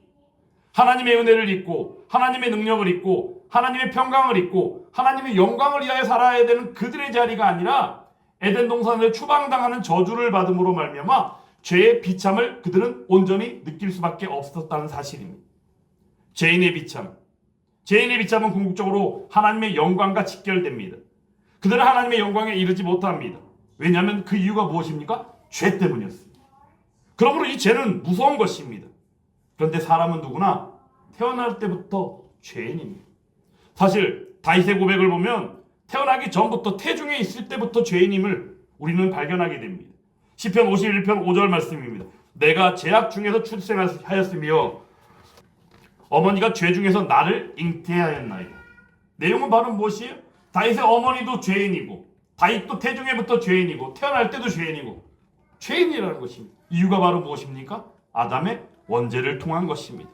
하나님의 은혜를 잊고 하나님의 능력을 잊고 하나님의 평강을 잊고 하나님의 영광을 위하여 살아야 되는 그들의 자리가 아니라 에덴 동산에 추방당하는 저주를 받음으로 말미암아 죄의 비참을 그들은 온전히 느낄 수밖에 없었다는 사실입니다. 죄인의 비참. 죄인의 비참은 궁극적으로 하나님의 영광과 직결됩니다. 그들은 하나님의 영광에 이르지 못합니다. 왜냐하면 그 이유가 무엇입니까? 죄 때문이었습니다. 그러므로 이 죄는 무서운 것입니다. 그런데 사람은 누구나 태어날 때부터 죄인입니다. 사실 다윗의 고백을 보면 태어나기 전부터 태중에 있을 때부터 죄인임을 우리는 발견하게 됩니다. 시편 51편 5절 말씀입니다. 내가 죄악 중에서 출생하였으며 어머니가 죄 중에서 나를 잉태하였나이다. 내용은 바로 무엇이에요? 다윗의 어머니도 죄인이고 다윗도 태중에부터 죄인이고 태어날 때도 죄인이고 죄인이라는 것입니다. 이유가 바로 무엇입니까? 아담의 원죄를 통한 것입니다.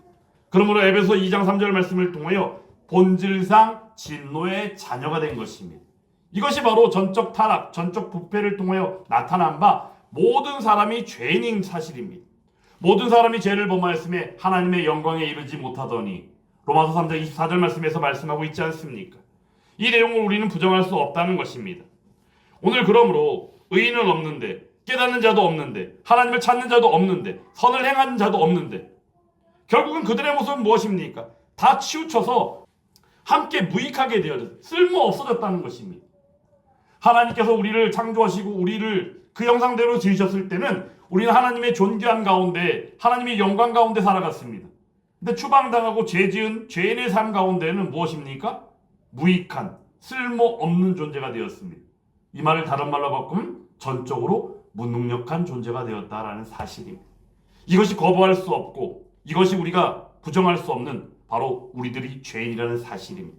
그러므로 에베소 2장 3절 말씀을 통하여 본질상 진노의 자녀가 된 것입니다. 이것이 바로 전적 타락, 전적 부패를 통하여 나타난 바 모든 사람이 죄인인 사실입니다. 모든 사람이 죄를 범하였음에 하나님의 영광에 이르지 못하더니 로마서 3장 24절 말씀에서 말씀하고 있지 않습니까? 이 내용을 우리는 부정할 수 없다는 것입니다. 오늘 그러므로 의인은 없는데 깨닫는 자도 없는데 하나님을 찾는 자도 없는데 선을 행하는 자도 없는데 결국은 그들의 모습은 무엇입니까? 다 치우쳐서 함께 무익하게 되어져 쓸모 없어졌다는 것입니다. 하나님께서 우리를 창조하시고 우리를 그 형상대로 지으셨을 때는 우리는 하나님의 존귀한 가운데, 하나님의 영광 가운데 살아갔습니다. 근데 추방당하고 죄지은 죄인의 삶 가운데는 무엇입니까? 무익한, 쓸모없는 존재가 되었습니다. 이 말을 다른 말로 바꾸면 전적으로 무능력한 존재가 되었다라는 사실입니다. 이것이 거부할 수 없고 이것이 우리가 부정할 수 없는 바로 우리들이 죄인이라는 사실입니다.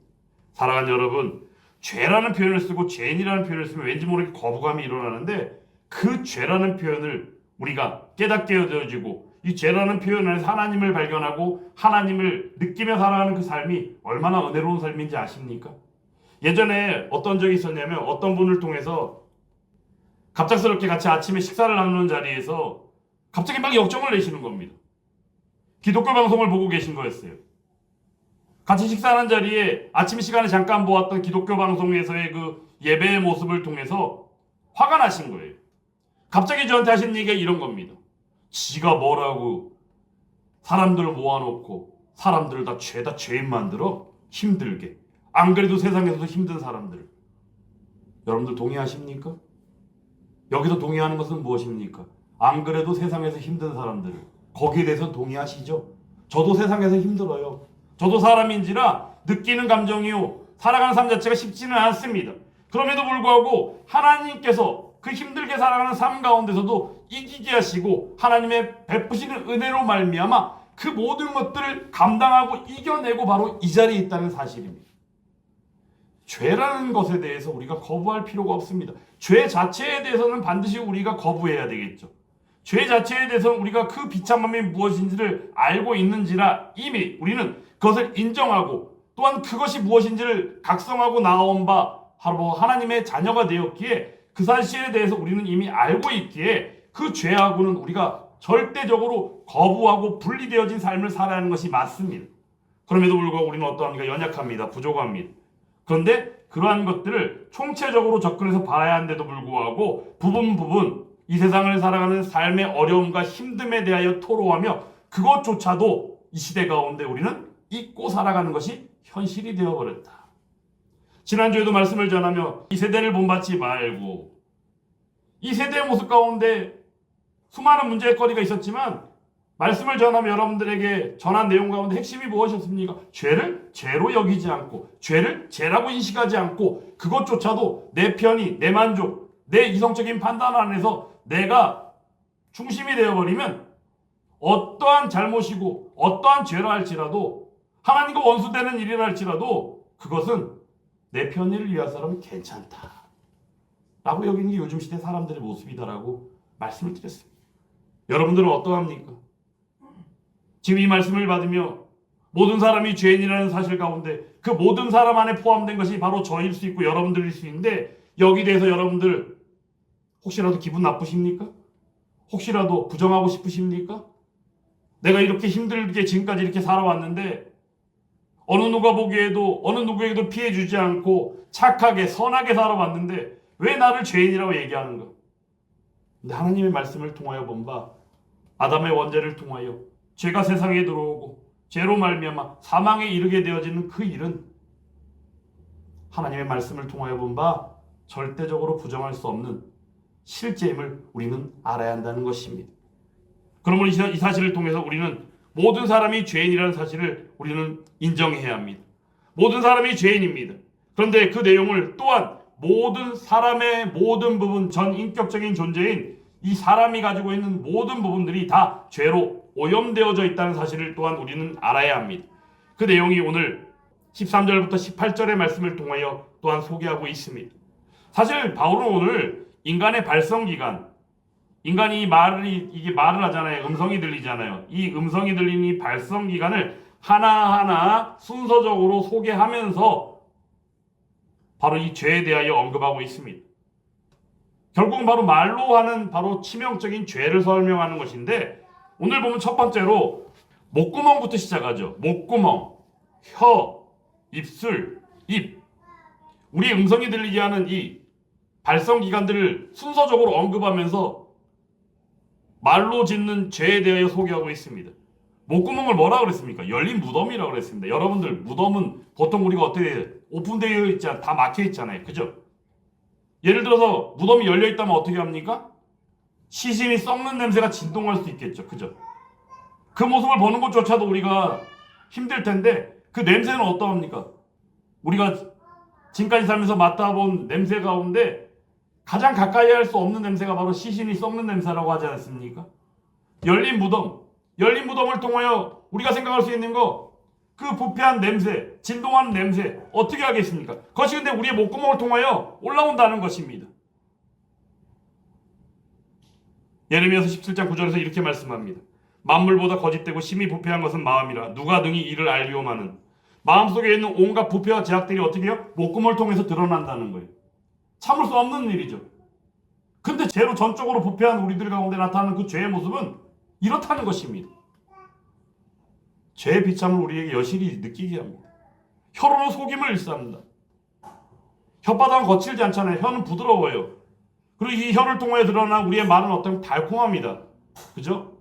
사랑하는 여러분, 죄라는 표현을 쓰고 죄인이라는 표현을 쓰면 왠지 모르게 거부감이 일어나는데 그 죄라는 표현을 우리가 깨닫게 되어지고 이 죄라는 표현 안에서 하나님을 발견하고 하나님을 느끼며 살아가는 그 삶이 얼마나 은혜로운 삶인지 아십니까? 예전에 어떤 적이 있었냐면 어떤 분을 통해서 갑작스럽게 같이 아침에 식사를 나누는 자리에서 갑자기 막 역정을 내시는 겁니다. 기독교 방송을 보고 계신 거였어요. 같이 식사하는 자리에 아침 시간에 잠깐 보았던 기독교 방송에서의 그 예배의 모습을 통해서 화가 나신 거예요. 갑자기 저한테 하신 얘기가 이런 겁니다. 지가 뭐라고 사람들 모아놓고 사람들을 다 죄인 만들어 힘들게. 안 그래도 세상에서도 힘든 사람들. 여러분들 동의하십니까? 여기서 동의하는 것은 무엇입니까? 안 그래도 세상에서 힘든 사람들. 거기에 대해서 동의하시죠? 저도 세상에서 힘들어요. 저도 사람인지라 느끼는 감정이요. 살아가는 삶 자체가 쉽지는 않습니다. 그럼에도 불구하고 하나님께서 그 힘들게 살아가는 삶 가운데서도 이기게 하시고 하나님의 베푸시는 은혜로 말미암아 그 모든 것들을 감당하고 이겨내고 바로 이 자리에 있다는 사실입니다. 죄라는 것에 대해서 우리가 거부할 필요가 없습니다. 죄 자체에 대해서는 반드시 우리가 거부해야 되겠죠. 죄 자체에 대해서는 우리가 그 비참함이 무엇인지를 알고 있는지라 이미 우리는 그것을 인정하고 또한 그것이 무엇인지를 각성하고 나온 바 바로 하나님의 자녀가 되었기에 그 사실에 대해서 우리는 이미 알고 있기에 그 죄하고는 우리가 절대적으로 거부하고 분리되어진 삶을 살아야 하는 것이 맞습니다. 그럼에도 불구하고 우리는 어떠합니까? 연약합니다. 부족합니다. 그런데 그러한 것들을 총체적으로 접근해서 봐야 하는데도 불구하고 부분 이 세상을 살아가는 삶의 어려움과 힘듦에 대하여 토로하며 그것조차도 이 시대 가운데 우리는 잊고 살아가는 것이 현실이 되어버렸다. 지난주에도 말씀을 전하며 이 세대를 본받지 말고 이 세대의 모습 가운데 수많은 문제거리가 있었지만 말씀을 전하며 여러분들에게 전한 내용 가운데 핵심이 무엇이었습니까? 죄를 죄로 여기지 않고 죄를 죄라고 인식하지 않고 그것조차도 내 편의, 내 만족, 내 이성적인 판단 안에서 내가 중심이 되어버리면 어떠한 잘못이고 어떠한 죄라 할지라도 하나님과 원수되는 일이라 할지라도 그것은 내 편의를 위해서라면 괜찮다 라고 여기는 게 요즘 시대 사람들의 모습이다라고 말씀을 드렸습니다. 여러분들은 어떠합니까? 지금 이 말씀을 받으며 모든 사람이 죄인이라는 사실 가운데 그 모든 사람 안에 포함된 것이 바로 저일 수 있고 여러분들일 수 있는데 여기 대해서 여러분들 혹시라도 기분 나쁘십니까? 혹시라도 부정하고 싶으십니까? 내가 이렇게 힘들게 지금까지 이렇게 살아왔는데 어느 누가 보기에도 어느 누구에게도 피해 주지 않고 착하게 선하게 살아왔는데 왜 나를 죄인이라고 얘기하는가? 근데 하나님의 말씀을 통하여 본 바 아담의 원죄를 통하여 죄가 세상에 들어오고 죄로 말미암아 사망에 이르게 되어지는 그 일은 하나님의 말씀을 통하여 본 바 절대적으로 부정할 수 없는 실제임을 우리는 알아야 한다는 것입니다. 그러므로 이 사실을 통해서 우리는 모든 사람이 죄인이라는 사실을 우리는 인정해야 합니다. 모든 사람이 죄인입니다. 그런데 그 내용을 또한 모든 사람의 모든 부분, 전 인격적인 존재인 이 사람이 가지고 있는 모든 부분들이 다 죄로 오염되어져 있다는 사실을 또한 우리는 알아야 합니다. 그 내용이 오늘 13절부터 18절의 말씀을 통하여 또한 소개하고 있습니다. 사실 바울은 오늘 인간의 발성기관, 인간이 이게 말을 하잖아요. 음성이 들리잖아요. 이 음성이 들리는 이 발성기관을 하나하나 순서적으로 소개하면서 바로 이 죄에 대하여 언급하고 있습니다. 결국은 바로 말로 하는 바로 치명적인 죄를 설명하는 것인데 오늘 보면 첫 번째로 목구멍부터 시작하죠. 목구멍, 혀, 입술, 입. 우리 음성이 들리게 하는 이 발성기관들을 순서적으로 언급하면서 말로 짓는 죄에 대하여 소개하고 있습니다. 목구멍을 뭐라 그랬습니까? 열린 무덤이라고 그랬습니다. 여러분들 무덤은 보통 우리가 어떻게 오픈되어 있지 않, 다 막혀 있잖아요. 그죠? 예를 들어서 무덤이 열려 있다면 어떻게 합니까? 시신이 썩는 냄새가 진동할 수 있겠죠. 그죠? 그 모습을 보는 것조차도 우리가 힘들 텐데 그 냄새는 어떠합니까? 우리가 지금까지 살면서 맡아본 냄새 가운데 가장 가까이 할 수 없는 냄새가 바로 시신이 썩는 냄새라고 하지 않습니까? 열린 무덤을 통하여 우리가 생각할 수 있는 거, 그 부패한 냄새, 진동하는 냄새 어떻게 하겠습니까? 그것이 근데 우리의 목구멍을 통하여 올라온다는 것입니다. 예레미야서 17장 9절에서 이렇게 말씀합니다. 만물보다 거짓되고 심히 부패한 것은 마음이라 누가 능히 이를 알리오마는. 마음속에 있는 온갖 부패와 제약들이 어떻게 해요? 목구멍을 통해서 드러난다는 거예요. 참을 수 없는 일이죠. 근데 죄로 전적으로 부패한 우리들 가운데 나타나는 그 죄의 모습은 이렇다는 것입니다. 죄의 비참을 우리에게 여실히 느끼게 합니다. 혀로는 속임을 일삼는다. 혓바닥은 거칠지 않잖아요. 혀는 부드러워요. 그리고 이 혀를 통해 드러난 우리의 말은 어떤 달콤합니다. 그죠?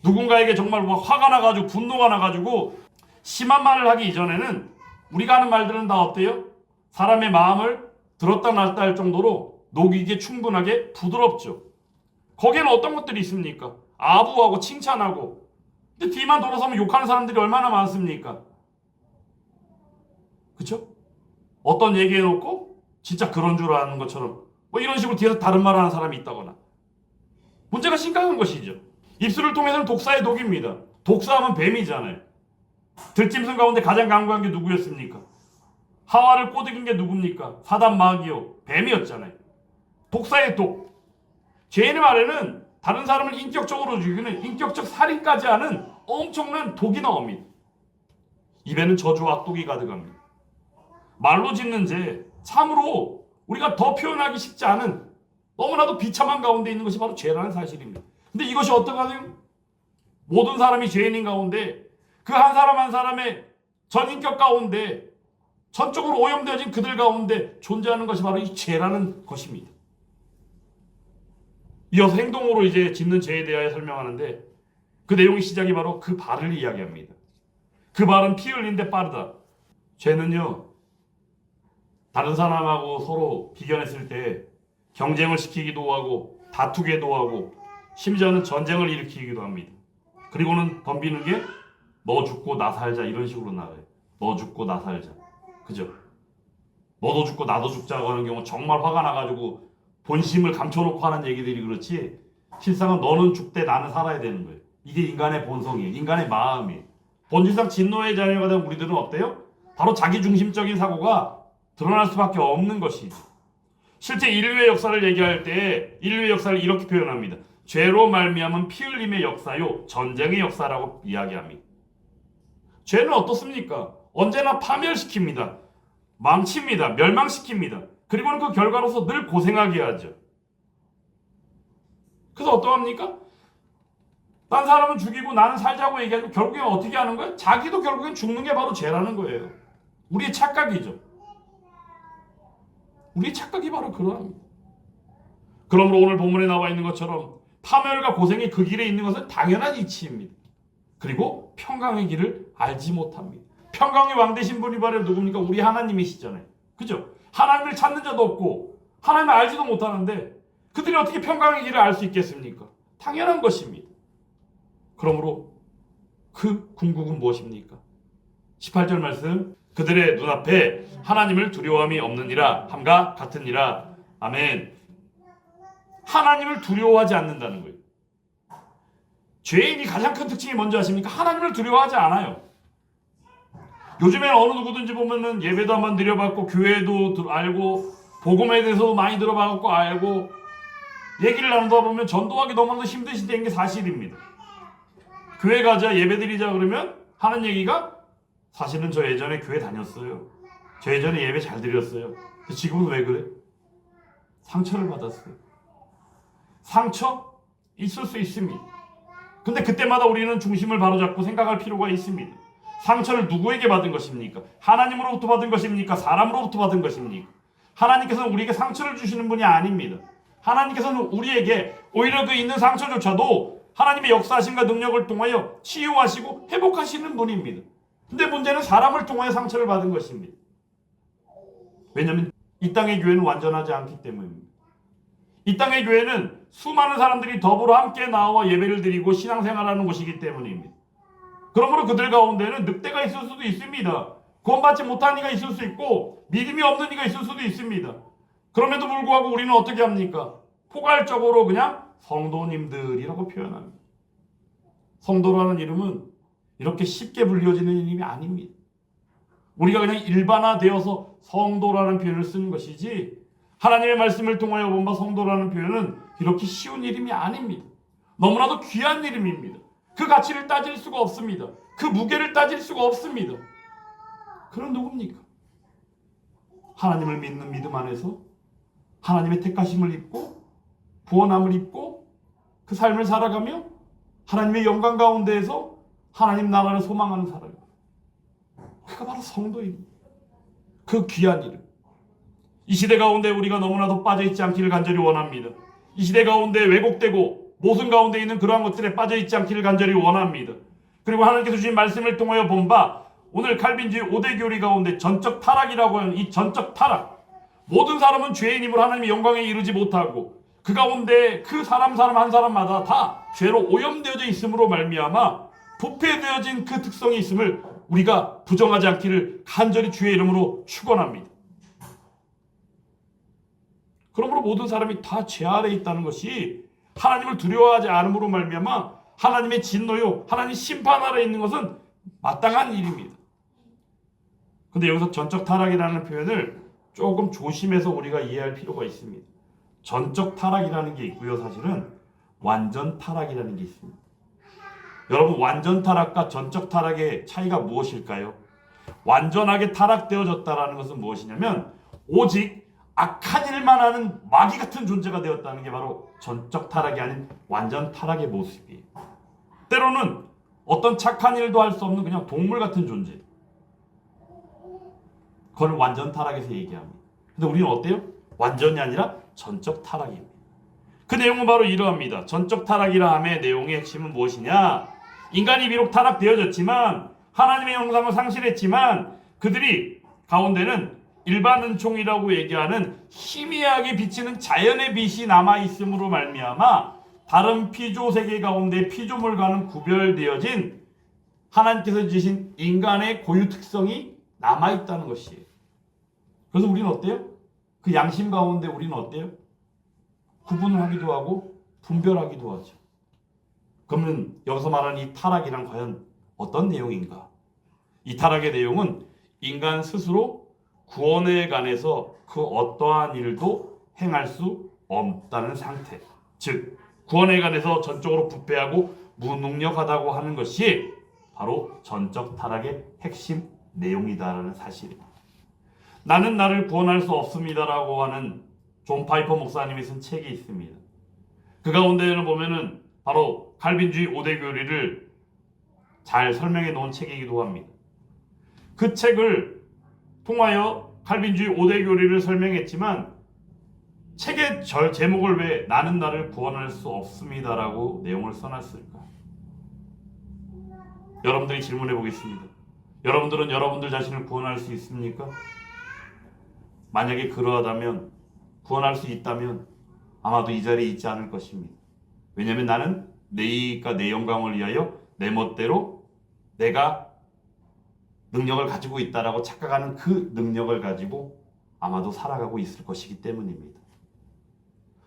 누군가에게 정말 화가 나가지고 분노가 나가지고 심한 말을 하기 이전에는 우리가 하는 말들은 다 어때요? 사람의 마음을 들었다 놨다 할 정도로 녹이기에 충분하게 부드럽죠. 거기에는 어떤 것들이 있습니까? 아부하고 칭찬하고. 근데 뒤만 돌아서면 욕하는 사람들이 얼마나 많습니까? 그쵸? 어떤 얘기해놓고 진짜 그런 줄 아는 것처럼 뭐 이런 식으로 뒤에서 다른 말 하는 사람이 있다거나. 문제가 심각한 것이죠. 입술을 통해서는 독사의 독입니다. 독사하면 뱀이잖아요. 들짐승 가운데 가장 강구한 게 누구였습니까? 하와를 꼬드긴 게 누굽니까? 사단 마귀요. 뱀이었잖아요. 독사의 독. 죄인의 말에는 다른 사람을 인격적으로 죽이는 인격적 살인까지 하는 엄청난 독이 나옵니다. 입에는 저주와 악독이 가득합니다. 말로 짓는 죄, 참으로 우리가 더 표현하기 쉽지 않은 너무나도 비참한 가운데 있는 것이 바로 죄라는 사실입니다. 근데 이것이 어떡하세요? 모든 사람이 죄인인 가운데 그 한 사람 한 사람의 전인격 가운데 전적으로 오염되어진 그들 가운데 존재하는 것이 바로 이 죄라는 것입니다. 이어서 행동으로 이제 짓는 죄에 대하여 설명하는데 그 내용의 시작이 바로 그 발을 이야기합니다. 그 발은 피 흘리는데 빠르다. 죄는요, 다른 사람하고 서로 비견했을 때 경쟁을 시키기도 하고 다투기도 하고 심지어는 전쟁을 일으키기도 합니다. 그리고는 덤비는 게 너 죽고 나 살자 이런 식으로 나가요. 너 죽고 나 살자. 그죠? 너도 죽고 나도 죽자고 하는 경우 정말 화가 나가지고 본심을 감춰놓고 하는 얘기들이 그렇지 실상은 너는 죽되 나는 살아야 되는 거예요. 이게 인간의 본성이에요. 인간의 마음이에요. 본질상 진노의 자녀가 된 우리들은 어때요? 바로 자기중심적인 사고가 드러날 수밖에 없는 것이죠. 실제 인류의 역사를 얘기할 때 인류의 역사를 이렇게 표현합니다. 죄로 말미암은 피 흘림의 역사요 전쟁의 역사라고 이야기합니다. 죄는 어떻습니까? 언제나 파멸시킵니다. 망칩니다. 멸망시킵니다. 그리고는 그 결과로서 늘 고생하게 하죠. 그래서 어떠합니까? 딴 사람은 죽이고 나는 살자고 얘기하고 결국엔 어떻게 하는 거예요? 자기도 결국엔 죽는 게 바로 죄라는 거예요. 우리의 착각이죠. 우리의 착각이 바로 그러합니다. 그러므로 오늘 본문에 나와 있는 것처럼 파멸과 고생이 그 길에 있는 것은 당연한 이치입니다. 그리고 평강의 길을 알지 못합니다. 평강의 왕 되신 분이 바로 누굽니까? 우리 하나님이시잖아요. 그죠? 하나님을 찾는 자도 없고 하나님을 알지도 못하는데 그들이 어떻게 평강의 길을 알 수 있겠습니까? 당연한 것입니다. 그러므로 그 궁극은 무엇입니까? 18절 말씀, 그들의 눈앞에 하나님을 두려움이 없느니라 함과 같으니라. 아멘. 하나님을 두려워하지 않는다는 거예요. 죄인이 가장 큰 특징이 뭔지 아십니까? 하나님을 두려워하지 않아요. 요즘에는 어느 누구든지 보면은 예배도 한번 드려봤고 교회도 알고 복음에 대해서도 많이 들어봤고 알고 얘기를 나누다 보면 전도하기 너무나도 힘든 시대인 게 사실입니다. 교회 가자 예배 드리자 그러면 하는 얘기가 사실은 저 예전에 교회 다녔어요. 저 예전에 예배 잘 드렸어요. 지금은 왜 그래? 상처를 받았어요. 상처? 있을 수 있습니다. 근데 그때마다 우리는 중심을 바로잡고 생각할 필요가 있습니다. 상처를 누구에게 받은 것입니까? 하나님으로부터 받은 것입니까? 사람으로부터 받은 것입니까? 하나님께서는 우리에게 상처를 주시는 분이 아닙니다. 하나님께서는 우리에게 오히려 그 있는 상처조차도 하나님의 역사하심과 능력을 통하여 치유하시고 회복하시는 분입니다. 근데 문제는 사람을 통하여 상처를 받은 것입니다. 왜냐하면 이 땅의 교회는 완전하지 않기 때문입니다. 이 땅의 교회는 수많은 사람들이 더불어 함께 나와 예배를 드리고 신앙생활하는 곳이기 때문입니다. 그러므로 그들 가운데는 늑대가 있을 수도 있습니다. 구원받지 못한 이가 있을 수 있고 믿음이 없는 이가 있을 수도 있습니다. 그럼에도 불구하고 우리는 어떻게 합니까? 포괄적으로 그냥 성도님들이라고 표현합니다. 성도라는 이름은 이렇게 쉽게 불려지는 이름이 아닙니다. 우리가 그냥 일반화되어서 성도라는 표현을 쓰는 것이지 하나님의 말씀을 통하여 본 바 성도라는 표현은 이렇게 쉬운 이름이 아닙니다. 너무나도 귀한 이름입니다. 그 가치를 따질 수가 없습니다. 그 무게를 따질 수가 없습니다. 그럼 누굽니까? 하나님을 믿는 믿음 안에서 하나님의 택하심을 입고 구원함을 입고 그 삶을 살아가며 하나님의 영광 가운데에서 하나님 나라를 소망하는 사람. 그가 바로 성도입니다. 그 귀한 이름. 이 시대 가운데 우리가 너무나도 빠져있지 않기를 간절히 원합니다. 이 시대 가운데 왜곡되고 모순 가운데 있는 그러한 것들에 빠져있지 않기를 간절히 원합니다. 그리고 하나님께서 주신 말씀을 통하여 본 바 오늘 칼빈주의 5대 교리 가운데 전적 타락이라고 하는 이 전적 타락, 모든 사람은 죄인임으로 하나님의 영광에 이르지 못하고 그 가운데 그 사람 한 사람마다 다 죄로 오염되어져 있음으로 말미암아 부패되어진 그 특성이 있음을 우리가 부정하지 않기를 간절히 주의 이름으로 축원합니다. 그러므로 모든 사람이 다 죄 아래 있다는 것이 하나님을 두려워하지 않음으로 말미암아 하나님의 진노요, 하나님 심판 아래 있는 것은 마땅한 일입니다. 근데 여기서 전적 타락이라는 표현을 조금 조심해서 우리가 이해할 필요가 있습니다. 전적 타락이라는 게 있고요. 사실은 완전 타락이라는 게 있습니다. 여러분, 완전 타락과 전적 타락의 차이가 무엇일까요? 완전하게 타락되어졌다는 것은 무엇이냐면 오직 악한 일만 하는 마귀 같은 존재가 되었다는 게 바로 전적 타락이 아닌 완전 타락의 모습이에요. 때로는 어떤 착한 일도 할 수 없는 그냥 동물 같은 존재. 그걸 완전 타락에서 얘기합니다. 근데 우리는 어때요? 완전이 아니라 전적 타락입니다. 그 내용은 바로 이러합니다. 전적 타락이라 함의 내용의 핵심은 무엇이냐? 인간이 비록 타락되어졌지만 하나님의 형상을 상실했지만 그들이 가운데는 일반 은총이라고 얘기하는 희미하게 비치는 자연의 빛이 남아있음으로 말미암아 다른 피조 세계 가운데 피조물과는 구별되어진 하나님께서 주신 인간의 고유 특성이 남아있다는 것이에요. 그래서 우리는 어때요? 그 양심 가운데 우리는 어때요? 구분을 하기도 하고 분별하기도 하죠. 그러면 여기서 말하는 이 타락이란 과연 어떤 내용인가? 이 타락의 내용은 인간 스스로 구원에 관해서 그 어떠한 일도 행할 수 없다는 상태. 즉 구원에 관해서 전적으로 부패하고 무능력하다고 하는 것이 바로 전적 타락의 핵심 내용이다라는 사실입니다. 나는 나를 구원할 수 없습니다라고 하는 존 파이퍼 목사님이 쓴 책이 있습니다. 그 가운데에는 보면은 바로 칼빈주의 5대 교리를 잘 설명해 놓은 책이기도 합니다. 그 책을 통하여 칼빈주의 5대 교리를 설명했지만 책의 제목을 왜 나는 나를 구원할 수 없습니다라고 내용을 써놨을까? 여러분들이 질문해 보겠습니다. 여러분들은 여러분들 자신을 구원할 수 있습니까? 만약에 그러하다면, 구원할 수 있다면 아마도 이 자리에 있지 않을 것입니다. 왜냐하면 나는 내 이익과 내 영광을 위하여 내 멋대로 내가 능력을 가지고 있다라고 착각하는 그 능력을 가지고 아마도 살아가고 있을 것이기 때문입니다.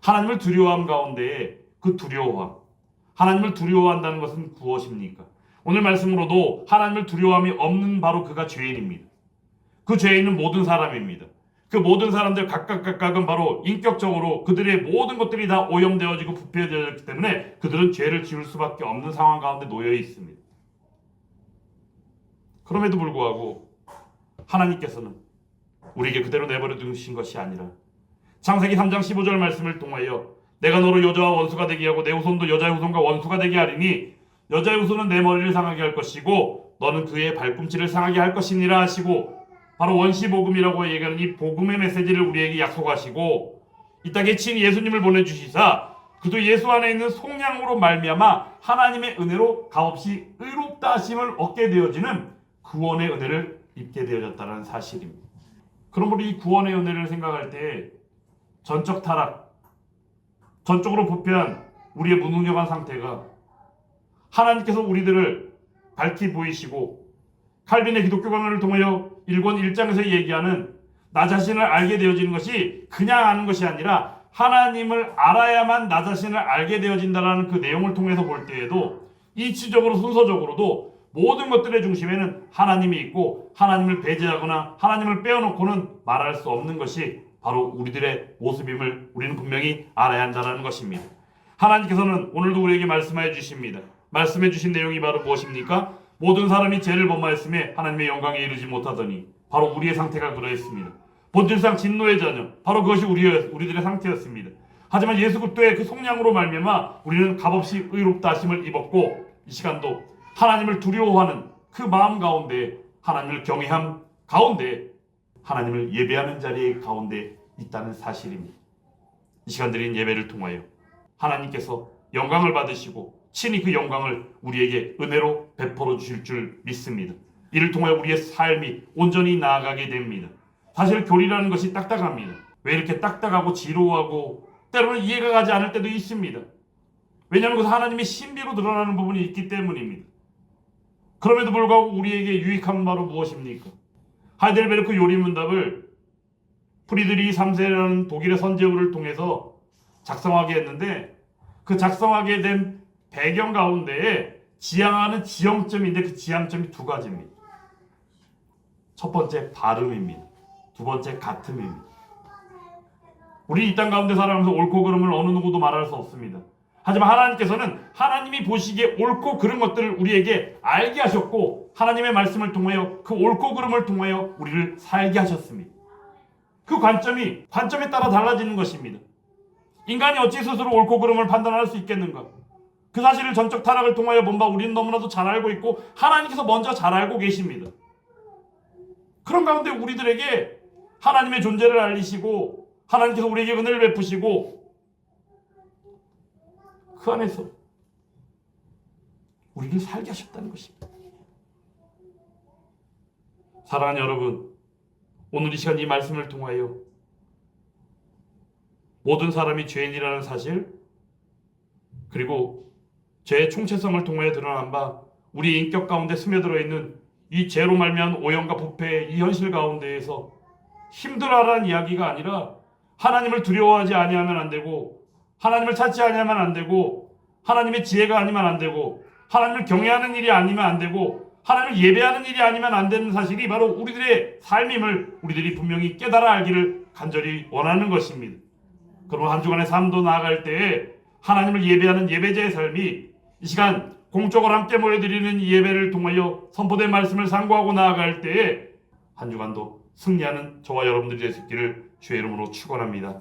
하나님을 두려워함 가운데에 그 두려워함, 하나님을 두려워한다는 것은 무엇입니까? 오늘 말씀으로도 하나님을 두려워함이 없는 바로 그가 죄인입니다. 그 죄인은 모든 사람입니다. 그 모든 사람들 각각은 바로 인격적으로 그들의 모든 것들이 다 오염되어지고 부패되어졌기 때문에 그들은 죄를 지을 수밖에 없는 상황 가운데 놓여 있습니다. 그럼에도 불구하고 하나님께서는 우리에게 그대로 내버려 두신 것이 아니라 창세기 3장 15절 말씀을 통하여 내가 너를 여자와 원수가 되게 하고 내 후손도 여자의 후손과 원수가 되게 하리니 여자의 후손은 내 머리를 상하게 할 것이고 너는 그의 발꿈치를 상하게 할 것이니라 하시고 바로 원시복음이라고 얘기하는 이 복음의 메시지를 우리에게 약속하시고 이 땅에 친히 예수님을 보내주시사 그도 예수 안에 있는 속량으로 말미암아 하나님의 은혜로 값없이 의롭다 하심을 얻게 되어지는 구원의 은혜를 입게 되어졌다는 사실입니다. 그러므로 이 구원의 은혜를 생각할 때 전적 타락, 전적으로 부패한 우리의 무능력한 상태가 하나님께서 우리들을 밝히 보이시고 칼빈의 기독교 강론을 통하여 1권 1장에서 얘기하는 나 자신을 알게 되어지는 것이 그냥 아는 것이 아니라 하나님을 알아야만 나 자신을 알게 되어진다는 그 내용을 통해서 볼 때에도 이치적으로 순서적으로도 모든 것들의 중심에는 하나님이 있고 하나님을 배제하거나 하나님을 빼어놓고는 말할 수 없는 것이 바로 우리들의 모습임을 우리는 분명히 알아야 한다는 것입니다. 하나님께서는 오늘도 우리에게 말씀해 주십니다. 말씀해 주신 내용이 바로 무엇입니까? 모든 사람이 죄를 범하였음에 하나님의 영광에 이르지 못하더니 바로 우리의 상태가 그러했습니다. 본질상 진노의 자녀, 바로 그것이 우리들의 상태였습니다. 하지만 예수 그리스도의 그 속량으로 말미암아 우리는 값없이 의롭다 하심을 입었고 이 시간도 하나님을 두려워하는 그 마음 가운데 하나님을 경외함 가운데 하나님을 예배하는 자리에 가운데 있다는 사실입니다. 이 시간 드린 예배를 통하여 하나님께서 영광을 받으시고 친히 그 영광을 우리에게 은혜로 베풀어 주실 줄 믿습니다. 이를 통하여 우리의 삶이 온전히 나아가게 됩니다. 사실 교리라는 것이 딱딱합니다. 왜 이렇게 딱딱하고 지루하고 때로는 이해가 가지 않을 때도 있습니다. 왜냐하면 그것은 하나님의 신비로 드러나는 부분이 있기 때문입니다. 그럼에도 불구하고 우리에게 유익한 바로 무엇입니까? 하이델베르크 요리문답을 프리드리히 3세라는 독일의 선제우를 통해서 작성하게 했는데 그 작성하게 된 배경 가운데에 지향하는 지형점인데 그 지향점이 두 가지입니다. 첫 번째 발음입니다. 두 번째 같음입니다. 우리 이 땅 가운데 살아가면서 옳고 그름을 어느 누구도 말할 수 없습니다. 하지만 하나님께서는 하나님이 보시기에 옳고 그른 것들을 우리에게 알게 하셨고 하나님의 말씀을 통하여 그 옳고 그름을 통하여 우리를 살게 하셨습니다. 그 관점에 따라 달라지는 것입니다. 인간이 어찌 스스로 옳고 그름을 판단할 수 있겠는가? 그 사실을 전적 타락을 통하여 본바 우리는 너무나도 잘 알고 있고 하나님께서 먼저 잘 알고 계십니다. 그런 가운데 우리들에게 하나님의 존재를 알리시고 하나님께서 우리에게 은혜를 베푸시고 그 안에서 우리를 살게 하셨다는 것입니다. 사랑하는 여러분, 오늘 이 시간 이 말씀을 통하여 모든 사람이 죄인이라는 사실 그리고 죄의 총체성을 통하여 드러난 바 우리 인격 가운데 스며들어 있는 이 죄로 말미암은 오염과 부패의 이 현실 가운데에서 힘들어하라는 이야기가 아니라 하나님을 두려워하지 아니하면 안 되고 하나님을 찾지 아니하면 안 되고 하나님의 지혜가 아니면 안 되고 하나님을 경외하는 일이 아니면 안 되고 하나님을 예배하는 일이 아니면 안 되는 사실이 바로 우리들의 삶임을 우리들이 분명히 깨달아 알기를 간절히 원하는 것입니다. 그럼 한 주간의 삶도 나아갈 때에 하나님을 예배하는 예배자의 삶이 이 시간 공적으로 함께 모여드리는 이 예배를 통하여 선포된 말씀을 상고하고 나아갈 때에 한 주간도 승리하는 저와 여러분들이 될 수 있기를 주의 이름으로 축원합니다.